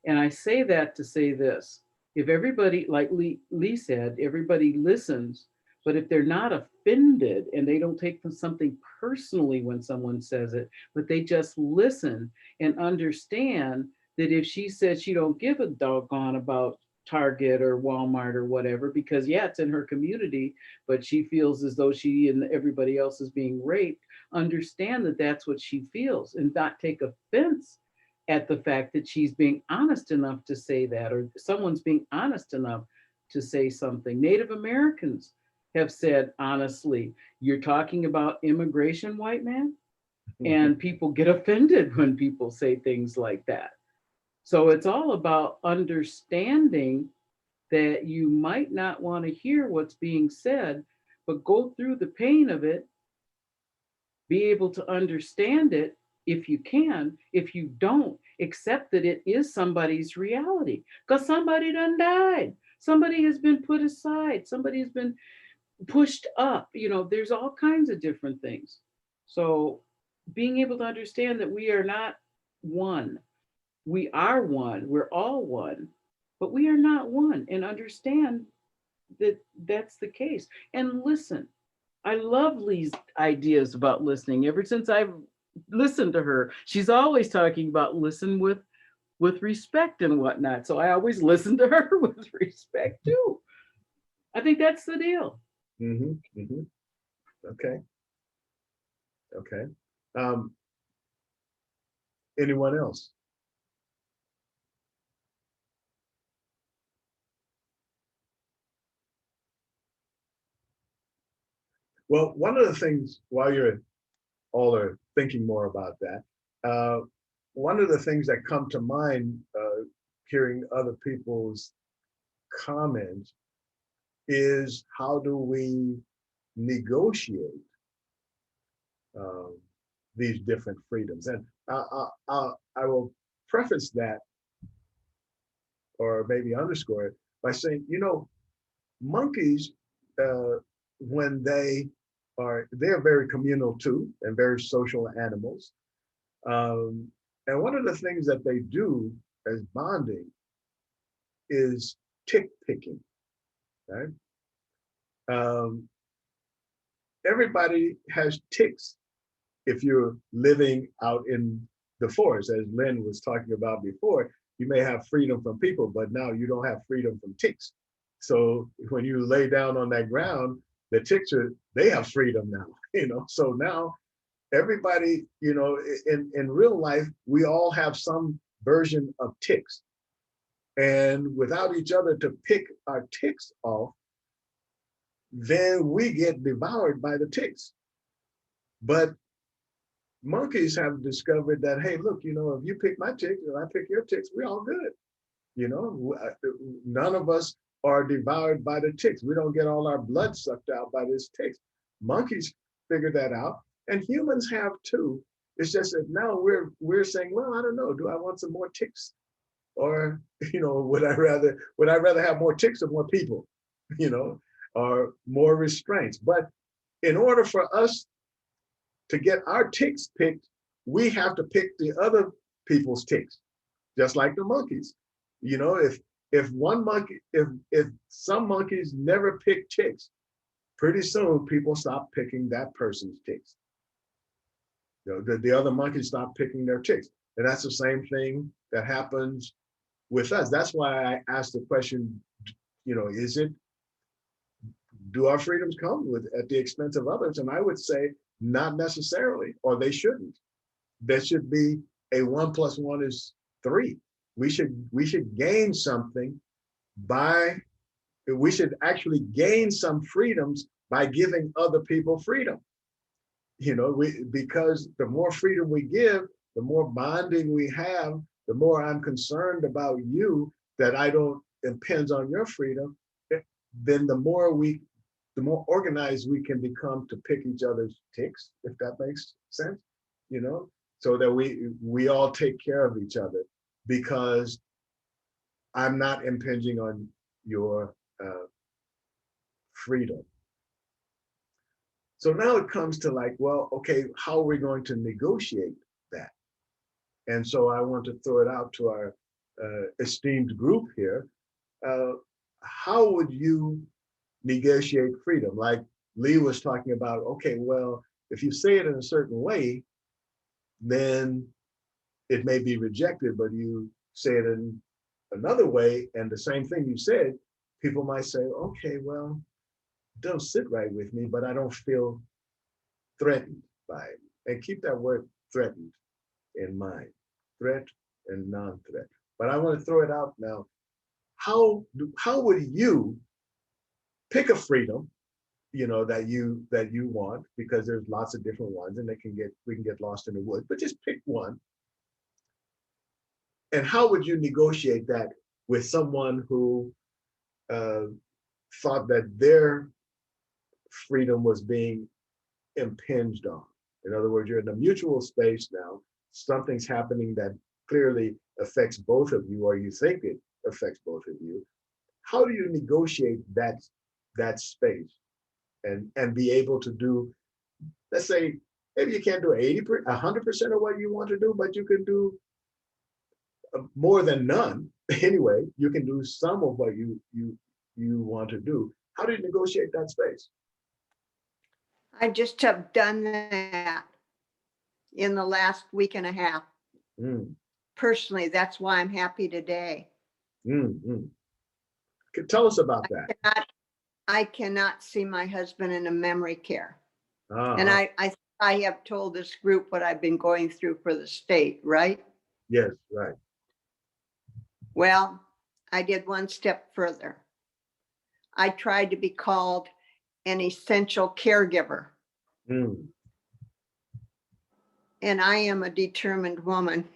And I say that to say this: if everybody, like Lee said, everybody listens, but if they're not offended and they don't take something personally when someone says it, but they just listen and understand that if she said she don't give a doggone about Target or Walmart or whatever, because yeah, it's in her community, but she feels as though she and everybody else is being raped, understand that that's what she feels and not take offense at the fact that she's being honest enough to say that, or someone's being honest enough to say something. Native Americans have said, honestly, you're talking about immigration, white man? And people get offended when people say things like that. So it's all about understanding that you might not want to hear what's being said, but go through the pain of it, be able to understand it if you can. If you don't, accept that it is somebody's reality, because somebody done died. Somebody has been put aside. Somebody has been pushed up. There's all kinds of different things. So being able to understand that we are not one. We are one. We're all one, but we are not one, and understand that that's the case. And listen, I love Lee's ideas about listening. Ever since I've listened to her, she's always talking about listen with respect and whatnot. So I always listen to her with respect too. I think that's the deal. Okay. Okay. Anyone else? Well, one of the things while you're all are thinking more about that, one of the things that come to mind hearing other people's comments is how do we negotiate these different freedoms? And I will preface that, or maybe underscore it, by saying, monkeys, when they're very communal too, and very social animals. And one of the things that they do as bonding is tick picking, right? Everybody has ticks if you're living out in the forest, as Lynn was talking about before. You may have freedom from people, but now you don't have freedom from ticks. So when you lay down on that ground, the ticks they have freedom now, so now everybody, in real life, we all have some version of ticks. And without each other to pick our ticks off, then we get devoured by the ticks. But monkeys have discovered that, hey, look, if you pick my ticks and I pick your ticks, we're all good. None of us are devoured by the ticks. We don't get all our blood sucked out by these ticks. Monkeys figured that out, and humans have too. It's just that now we're saying, well, I don't know, do I want some more ticks? Or, would I rather have more ticks or more people, or more restraints? But in order for us to get our ticks picked, we have to pick the other people's ticks, just like the monkeys. If some monkeys never pick ticks, pretty soon people stop picking that person's ticks. The other monkeys stop picking their ticks. And that's the same thing that happens with us. That's why I asked the question, do our freedoms come at the expense of others? And I would say not necessarily, or they shouldn't. There should be a 1 + 1 is 3. We should gain something we should actually gain some freedoms by giving other people freedom. Because the more freedom we give, the more bonding we have, the more I'm concerned about you, that I don't impinge on your freedom, then the more organized we can become to pick each other's ticks, if that makes sense, so that we all take care of each other, because I'm not impinging on your freedom. So now it comes to like, well, okay, how are we going to negotiate that? And so I want to throw it out to our esteemed group here. How would you negotiate freedom? Like Lee was talking about, okay, well, if you say it in a certain way, then it may be rejected, but you say it in another way, and the same thing you said, people might say, okay, well, it don't sit right with me, but I don't feel threatened by it. And keep that word threatened in mind, threat and non-threat. But I want to throw it out now. How would you pick a freedom, that you want, because there's lots of different ones, and we can get lost in the woods, but just pick one. And how would you negotiate that with someone who thought that their freedom was being impinged on? In other words, you're in a mutual space now. Something's happening that clearly affects both of you, or you think it affects both of you. How do you negotiate that space and be able to do, let's say, maybe you can't do 100% of what you want to do, but you can do more than none. Anyway, you can do some of what you want to do. How do you negotiate that space? I just have done that in the last week and a half. Mm, Personally, that's why I'm happy today. Tell us about that. I cannot see my husband in a memory care. And Uh-huh. I have told this group what I've been going through for the state, right? Yes, right. Well, I did one step further. I tried to be called an essential caregiver. Mm. And I am a determined woman.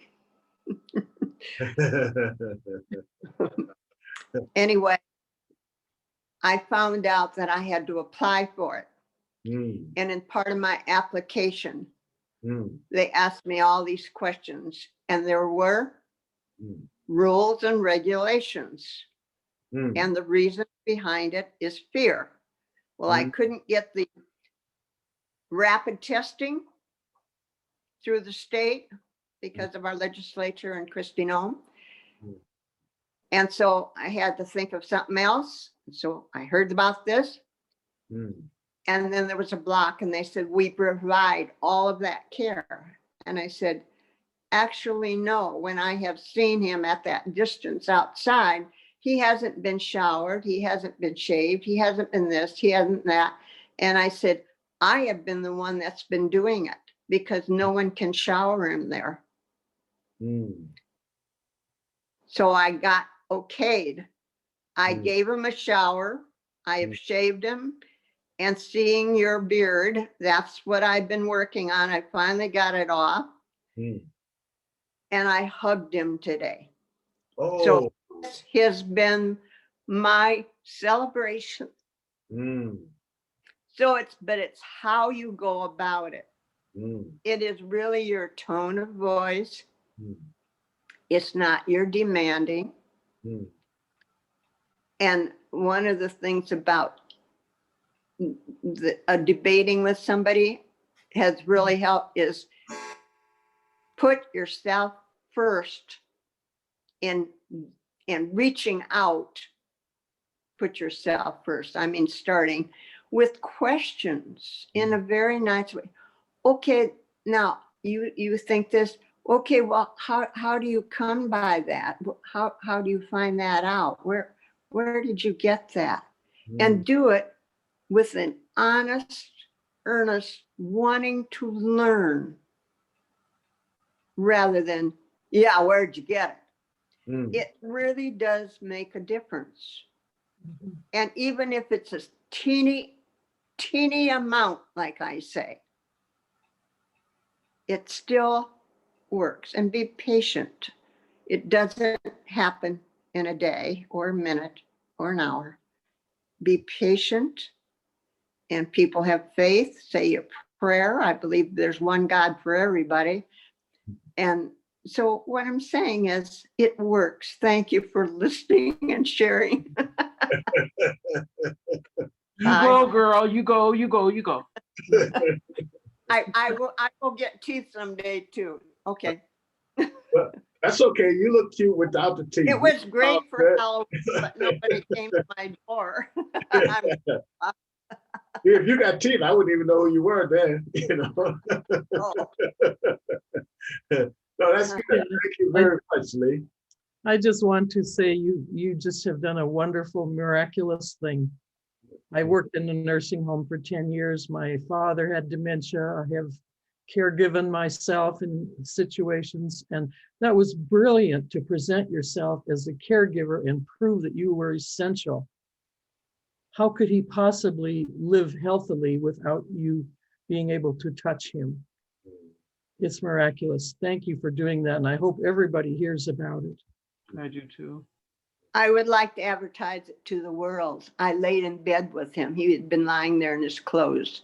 Anyway, I found out that I had to apply for it. Mm, And in part of my application, mm, they asked me all these questions, and there were mm, rules and regulations. mm, And the reason behind it is fear. Well, I Mm. couldn't get the rapid testing through the state because of our legislature and Kristi Noem. Mm. And so I had to think of something else. So I heard about this. mm, And then there was a block, and they said, we provide all of that care. And I said, actually, no. When I have seen him at that distance outside, he hasn't been showered. He hasn't been shaved. He hasn't been this. He hasn't that. And I said, I have been the one that's been doing it because no one can shower him there. mm, So I got okayed. I Mm. gave him a shower. I have Mm. shaved him. And seeing your beard, that's what I've been working on. I finally got it off. mm. And I hugged him today. Oh, So this has been my celebration. mm, But it's how you go about it. mm, It is really your tone of voice. mm, It's not your demanding. mm, And one of the things about debating with somebody has really helped is put yourself first in reaching out. Put yourself first. I mean, starting with questions in a very nice way. Okay, now you think this. Okay, well, how do you come by that? How do you find that out? Where did you get that? And do it with an honest, earnest wanting to learn rather than, yeah, where'd you get it? mm, It really does make a difference. And even if it's a teeny amount, like I say, it still works. And be patient. It doesn't happen in a day or a minute or an hour. Be patient. And people have faith, say a prayer. I believe there's one God for everybody. And so what I'm saying is it works. Thank you for listening and sharing. You go, girl. You go. I will get teeth someday too. Okay. Well, that's okay. You look cute without the teeth. It was great for good. Halloween, but nobody came to my door. If you got teeth, I wouldn't even know who you were then. Oh, No, that's good. Thank you very much, Lee. I just want to say you just have done a wonderful, miraculous thing. I worked in a nursing home for 10 years. My father had dementia. I have caregiven myself in situations, and that was brilliant to present yourself as a caregiver and prove that you were essential. How could he possibly live healthily without you being able to touch him? It's miraculous. Thank you for doing that. And I hope everybody hears about it. I do too. I would like to advertise it to the world. I laid in bed with him. He had been lying there in his clothes.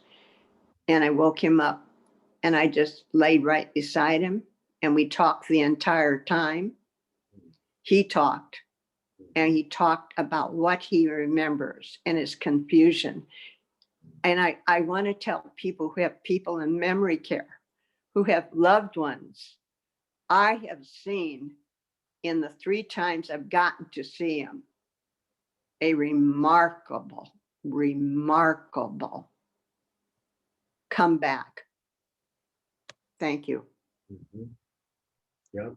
And I woke him up and I just laid right beside him. And we talked the entire time. He talked and he talked about what he remembers and his confusion. And I want to tell people who have people in memory care, who have loved ones, I have seen in the 3 times I've gotten to see him, a remarkable, remarkable comeback. Thank you. Mhm. Yeah,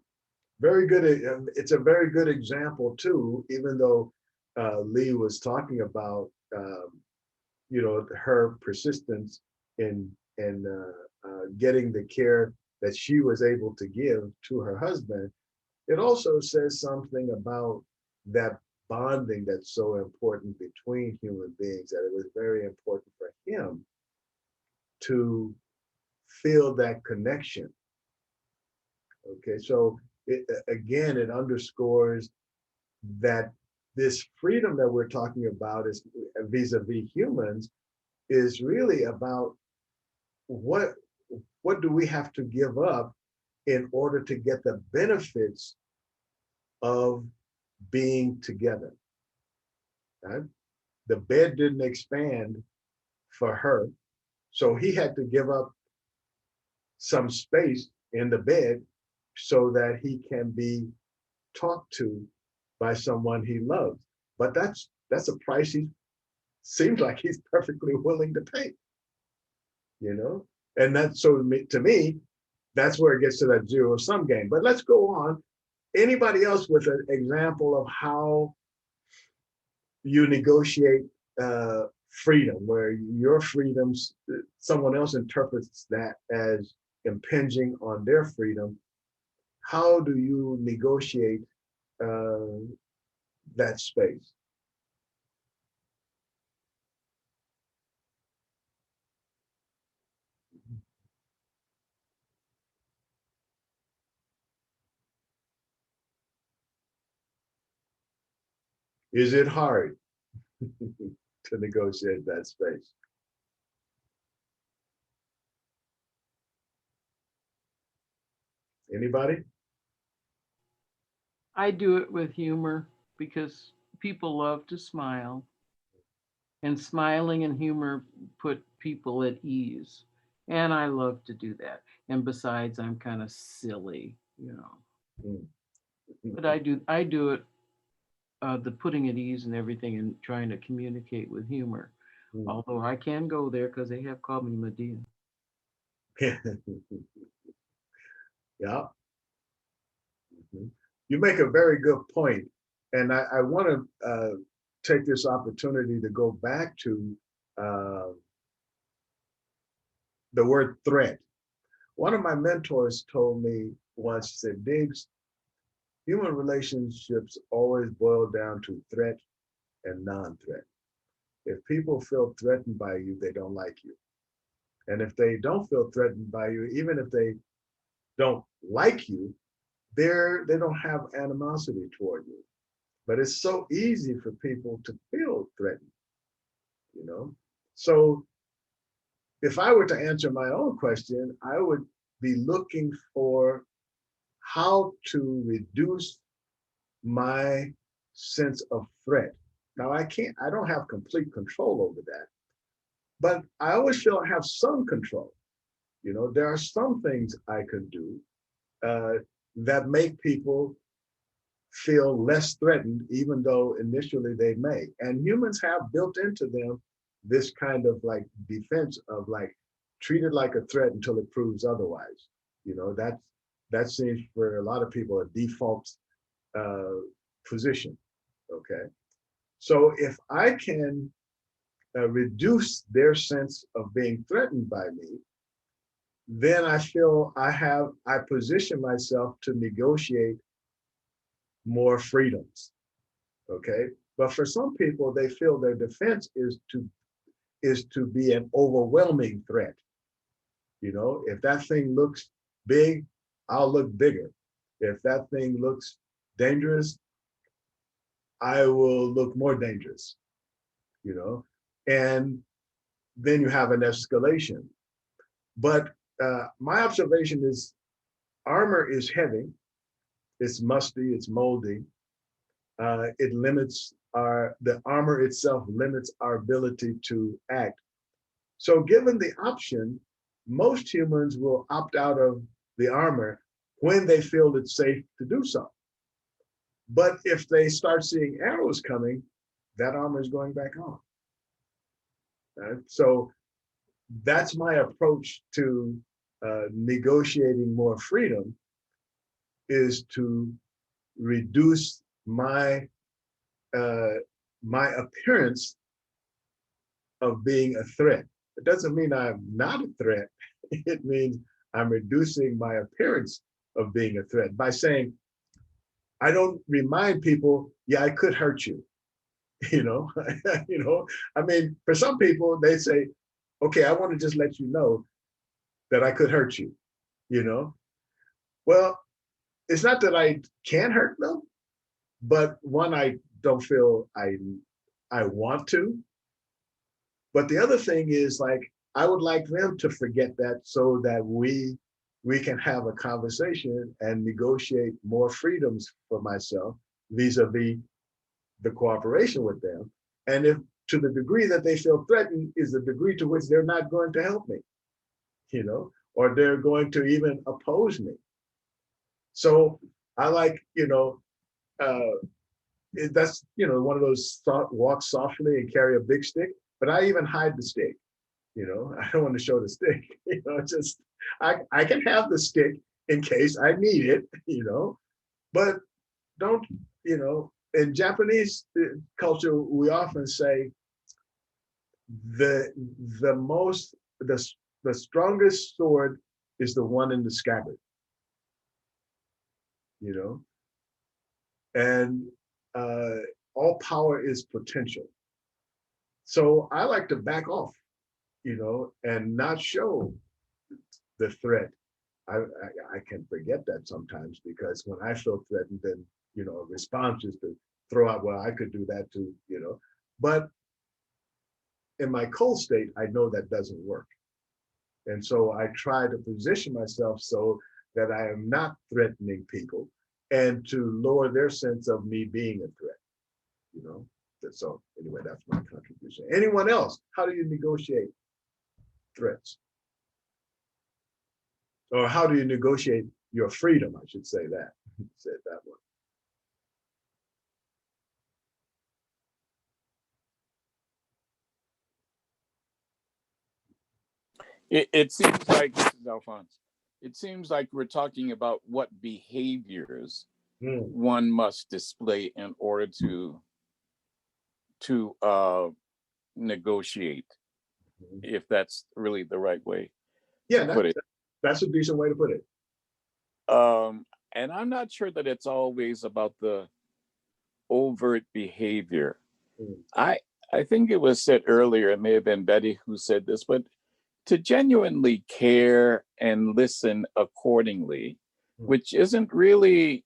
very good. It's a very good example too, even though Lee was talking about, you know, her persistence in getting the care that she was able to give to her husband. It also says something about that bonding that's so important between human beings, that it was very important for him to feel that connection. Okay, so again, it underscores that this freedom that we're talking about is vis-a-vis humans is really about what do we have to give up in order to get the benefits of being together. Right? The bed didn't expand for her, so he had to give up some space in the bed so that he can be talked to by someone he loves. But that's a price he seems like he's perfectly willing to pay, you know? And that's so to me, that's where it gets to that zero sum game. But let's go on. Anybody else with an example of how you negotiate freedom, where your freedoms, someone else interprets that as impinging on their freedom? How do you negotiate that space? Is it hard to negotiate that space? Anybody? I do it with humor because people love to smile, and smiling and humor put people at ease. And I love to do that. And besides, I'm kind of silly, you know. Mm. But I do it, the putting at ease and everything and trying to communicate with humor. Mm. Although I can go there because they have called me Medea. Yeah. Mhm. You make a very good point. And I want to take this opportunity to go back to uh, the word threat. One of my mentors told me once, he said, Diggs, human relationships always boil down to threat and non-threat. If people feel threatened by you, they don't like you. And if they don't feel threatened by you, even if they don't like you, they don't have animosity toward you. But it's so easy for people to feel threatened, you know? So if I were to answer my own question, I would be looking for how to reduce my sense of threat. Now I don't have complete control over that, but I always feel I have some control. You know, there are some things I could do that make people feel less threatened, even though initially they may. And humans have built into them this kind of like defense of like, treat it like a threat until it proves otherwise. You know, that seems for a lot of people a default position. Okay. So if I can reduce their sense of being threatened by me, then I feel I position myself to negotiate more freedoms. Okay. But for some people, they feel their defense is to be an overwhelming threat. You know, if that thing looks big, I'll look bigger. If that thing looks dangerous, I will look more dangerous, you know? And then you have an escalation. But my observation is armor is heavy, it's musty, it's moldy. It limits the armor itself limits our ability to act. So given the option, most humans will opt out of the armor when they feel it's safe to do so. But if they start seeing arrows coming, that armor is going back on. Right? So that's my approach to negotiating more freedom, is to reduce my my appearance of being a threat. It doesn't mean I'm not a threat. It means I'm reducing my appearance of being a threat by saying, I don't remind people, yeah, I could hurt you. You know, you know, I mean, for some people, they say, okay, I want to just let you know that I could hurt you, you know? Well, it's not that I can hurt them, but one, I don't feel I want to. But the other thing is, like, I would like them to forget that so that we can have a conversation and negotiate more freedoms for myself vis-a-vis the cooperation with them. And if to the degree that they feel threatened is the degree to which they're not going to help me, you know, or they're going to even oppose me. So I like, you know, that's, you know, one of those walk softly and carry a big stick, but I even hide the stick, you know, I don't want to show the stick, you know, just, I can have the stick in case I need it, you know, but don't, you know, in Japanese culture, we often say the strongest sword is the one in the scabbard, you know, and all power is potential. So I like to back off, you know, and not show the threat. I can forget that sometimes, because when I feel threatened, then, you know, a response is to throw out, well, I could do that too, you know. But in my cold state, I know that doesn't work. And so I try to position myself so that I am not threatening people, and to lower their sense of me being a threat, you know. So anyway, that's my contribution. Anyone else? How do you negotiate threats? Or how do you negotiate your freedom? I should say that. Say it that way. It seems like, this is Alphonse, it seems like we're talking about what behaviors one must display in order to negotiate, if that's really the right way Yeah, to put it. that's a decent way to put it. And I'm not sure that it's always about the overt behavior. I think it was said earlier, it may have been Betty who said this, but to genuinely care and listen accordingly, which isn't really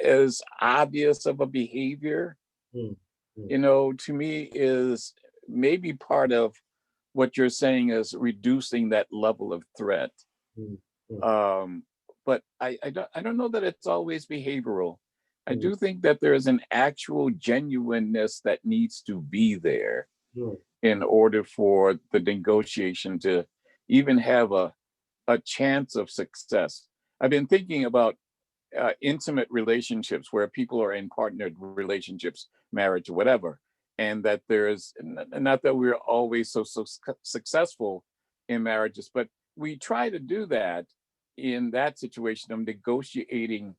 as obvious of a behavior, you know, to me is maybe part of what you're saying is reducing that level of threat. But I don't know that it's always behavioral. I do think that there is an actual genuineness that needs to be there in order for the negotiation to even have a chance of success. I've been thinking about intimate relationships where people are in partnered relationships, marriage, or whatever, and that there's not that we're always so successful in marriages, but we try to do that in that situation of negotiating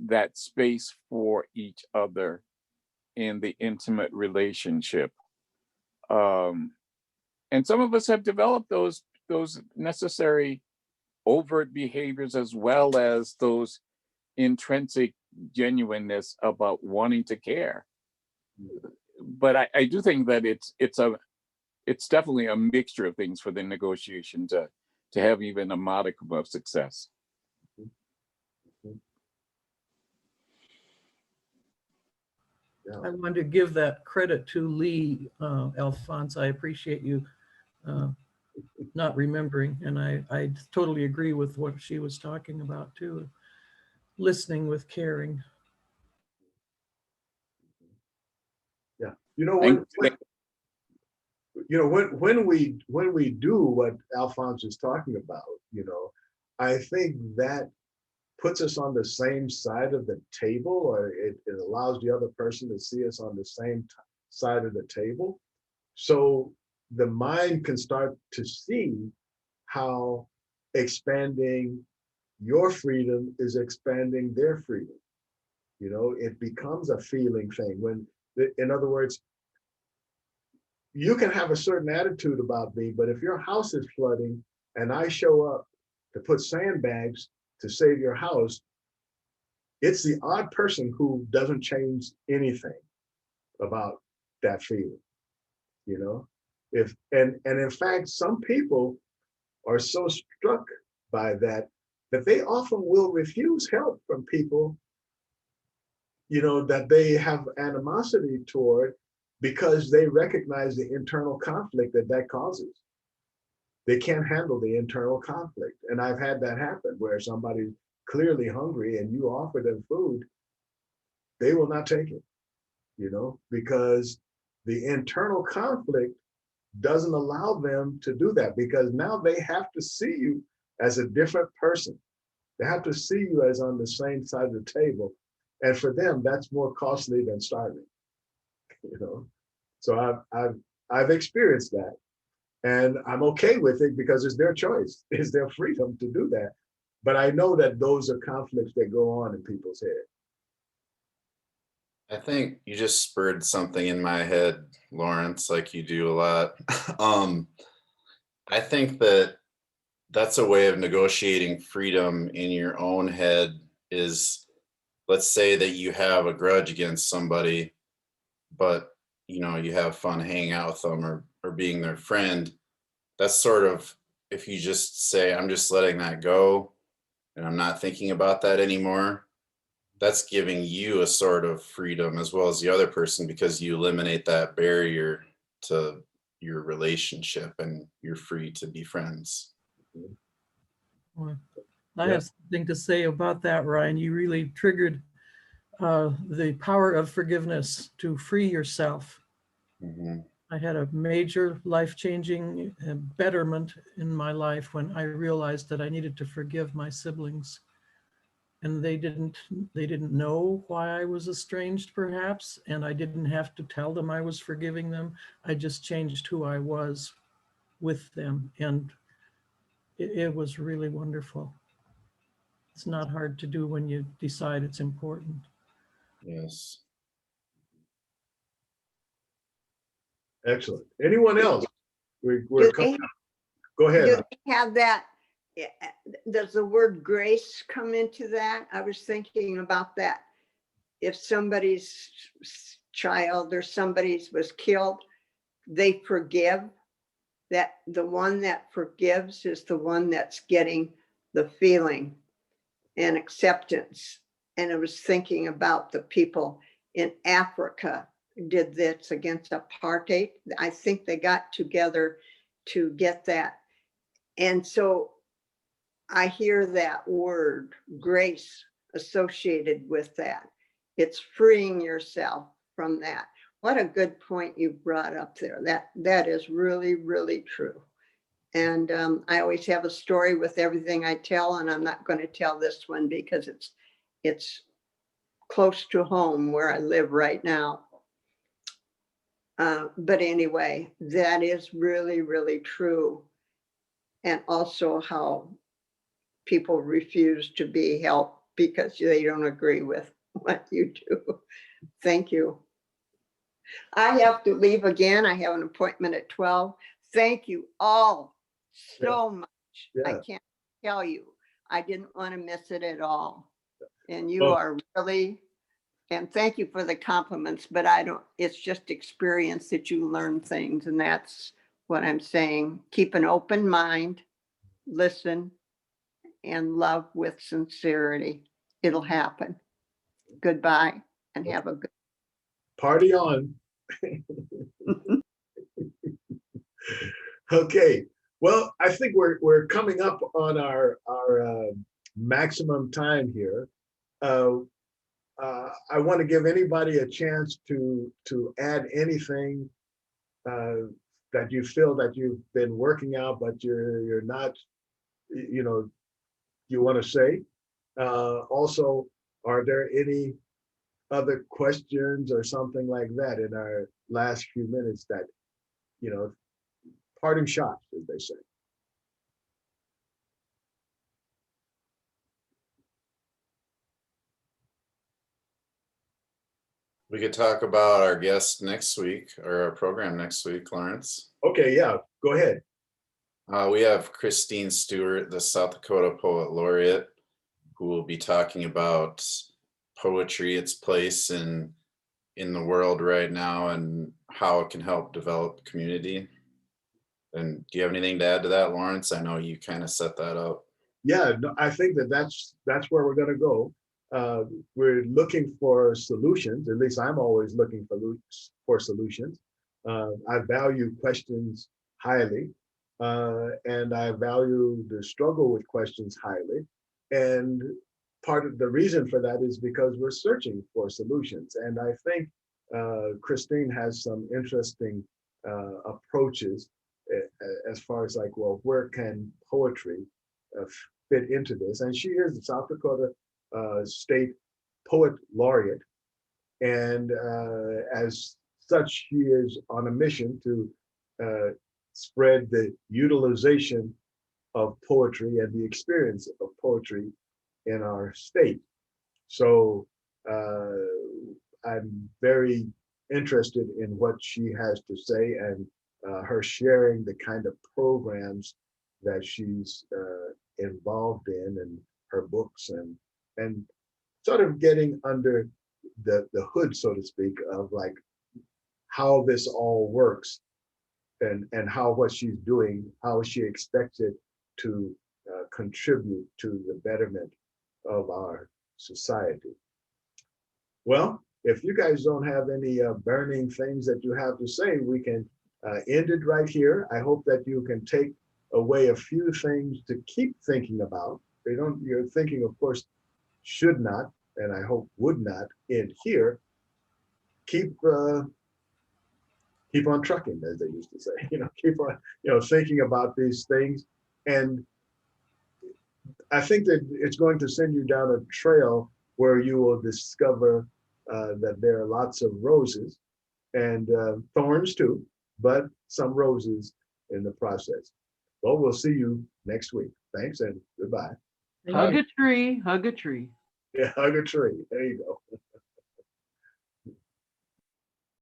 that space for each other in the intimate relationship. And some of us have developed those necessary overt behaviors, as well as those intrinsic genuineness about wanting to care. But I do think that it's definitely a mixture of things for the negotiation to have even a modicum of success. I wanted to give that credit to Lee, Alphonse. I appreciate you not remembering. And I totally agree with what she was talking about too. Listening with caring. Yeah. You know, Thank- when we do what Alphonse is talking about, you know, I think that puts us on the same side of the table, or it allows the other person to see us on the same side of the table. So the mind can start to see how expanding your freedom is expanding their freedom. You know, it becomes a feeling thing. When, in other words, you can have a certain attitude about me, but if your house is flooding and I show up to put sandbags to save your house, it's the odd person who doesn't change anything about that feeling, you know? If and in fact, some people are so struck by that that they often will refuse help from people, you know, that they have animosity toward, because they recognize the internal conflict that that causes. They can't handle the internal conflict. And I've had that happen where somebody's clearly hungry and you offer them food, they will not take it, you know, because the internal conflict doesn't allow them to do that, because now they have to see you as a different person. They have to see you as on the same side of the table. And for them, that's more costly than starving, you know? So I've experienced that, and I'm okay with it because it's their choice. It's their freedom to do that. But I know that those are conflicts that go on in people's head. I think you just spurred something in my head, Lawrence, like you do a lot. um, I think that that's a way of negotiating freedom in your own head is, let's say that you have a grudge against somebody, but you know, you have fun hanging out with them or being their friend. That's sort of, if you just say, I'm just letting that go and I'm not thinking about that anymore, that's giving you a sort of freedom as well as the other person, because you eliminate that barrier to your relationship and you're free to be friends. Well, I Yeah. have something to say about that, Ryan. You really triggered the power of forgiveness to free yourself. Mhm. I had a major life-changing betterment in my life when I realized that I needed to forgive my siblings. And they didn't know why I was estranged, perhaps, and I didn't have to tell them I was forgiving them. I just changed who I was with them, and it was really wonderful. It's not hard to do when you decide it's important. Yes. Excellent. Anyone else? We're Do coming. they, Go ahead. do they have that? Does the word grace come into that? I was thinking about that. If somebody's child or somebody's was killed, they forgive. That the one that forgives is the one that's getting the feeling and acceptance. And I was thinking about the people in Africa did this against apartheid. I think they got together to get that. And so I hear that word grace associated with that. It's freeing yourself from that. What a good point you brought up there. That is really, really true. And I always have a story with everything I tell, and I'm not going to tell this one because it's close to home where I live right now. But anyway, that is really, really true. And also how people refuse to be helped because they don't agree with what you do. Thank you. I have to leave again. I have an appointment at 12. Thank you all so much. I Yeah. can't tell you. I didn't want to miss it at all. And you Well- are really, and thank you for the compliments, but I don't, it's just experience that you learn things. And that's what I'm saying. Keep an open mind, listen, and love with sincerity. It'll happen. Goodbye and have a good Party on. Okay. Well, I think we're coming up on our maximum time here. I want to give anybody a chance to add anything that you feel that you've been working out, but you're not, you know, you want to say. Also, are there any other questions or something like that in our last few minutes that, you know, parting shots, as they say? We could talk about our guest next week or our program next week, Lawrence. Okay, yeah, go ahead. We have Christine Stewart, the South Dakota Poet Laureate, who will be talking about poetry, its place in the world right now, and how it can help develop community. And do you have anything to add to that, Lawrence? I know you kind of set that up. Yeah, no, I think that's where we're going to go. We're looking for solutions. At least I'm always looking for solutions. I value questions highly, and I value the struggle with questions highly. And part of the reason for that is because we're searching for solutions. And I think Christine has some interesting approaches as far as like, well, where can poetry fit into this? And she is the South Dakota State Poet Laureate. And as such, she is on a mission to spread the utilization of poetry and the experience of poetry in our state. So I'm very interested in what she has to say and her sharing the kind of programs that she's involved in and her books and sort of getting under the hood, so to speak, of like how this all works and how what she's doing, how she expects it to contribute to the betterment of our society. Well, if you guys don't have any burning things that you have to say, we can end it right here. I hope that you can take away a few things to keep thinking about. Your thinking, of course, should not, and I hope would not end here. Keep on trucking, as they used to say. Keep on, thinking about these things. And I think that it's going to send you down a trail where you will discover that there are lots of roses and thorns too, but some roses in the process. Well, we'll see you next week. Thanks and goodbye. Hug a tree, hug a tree. Yeah, hug a tree. There you go.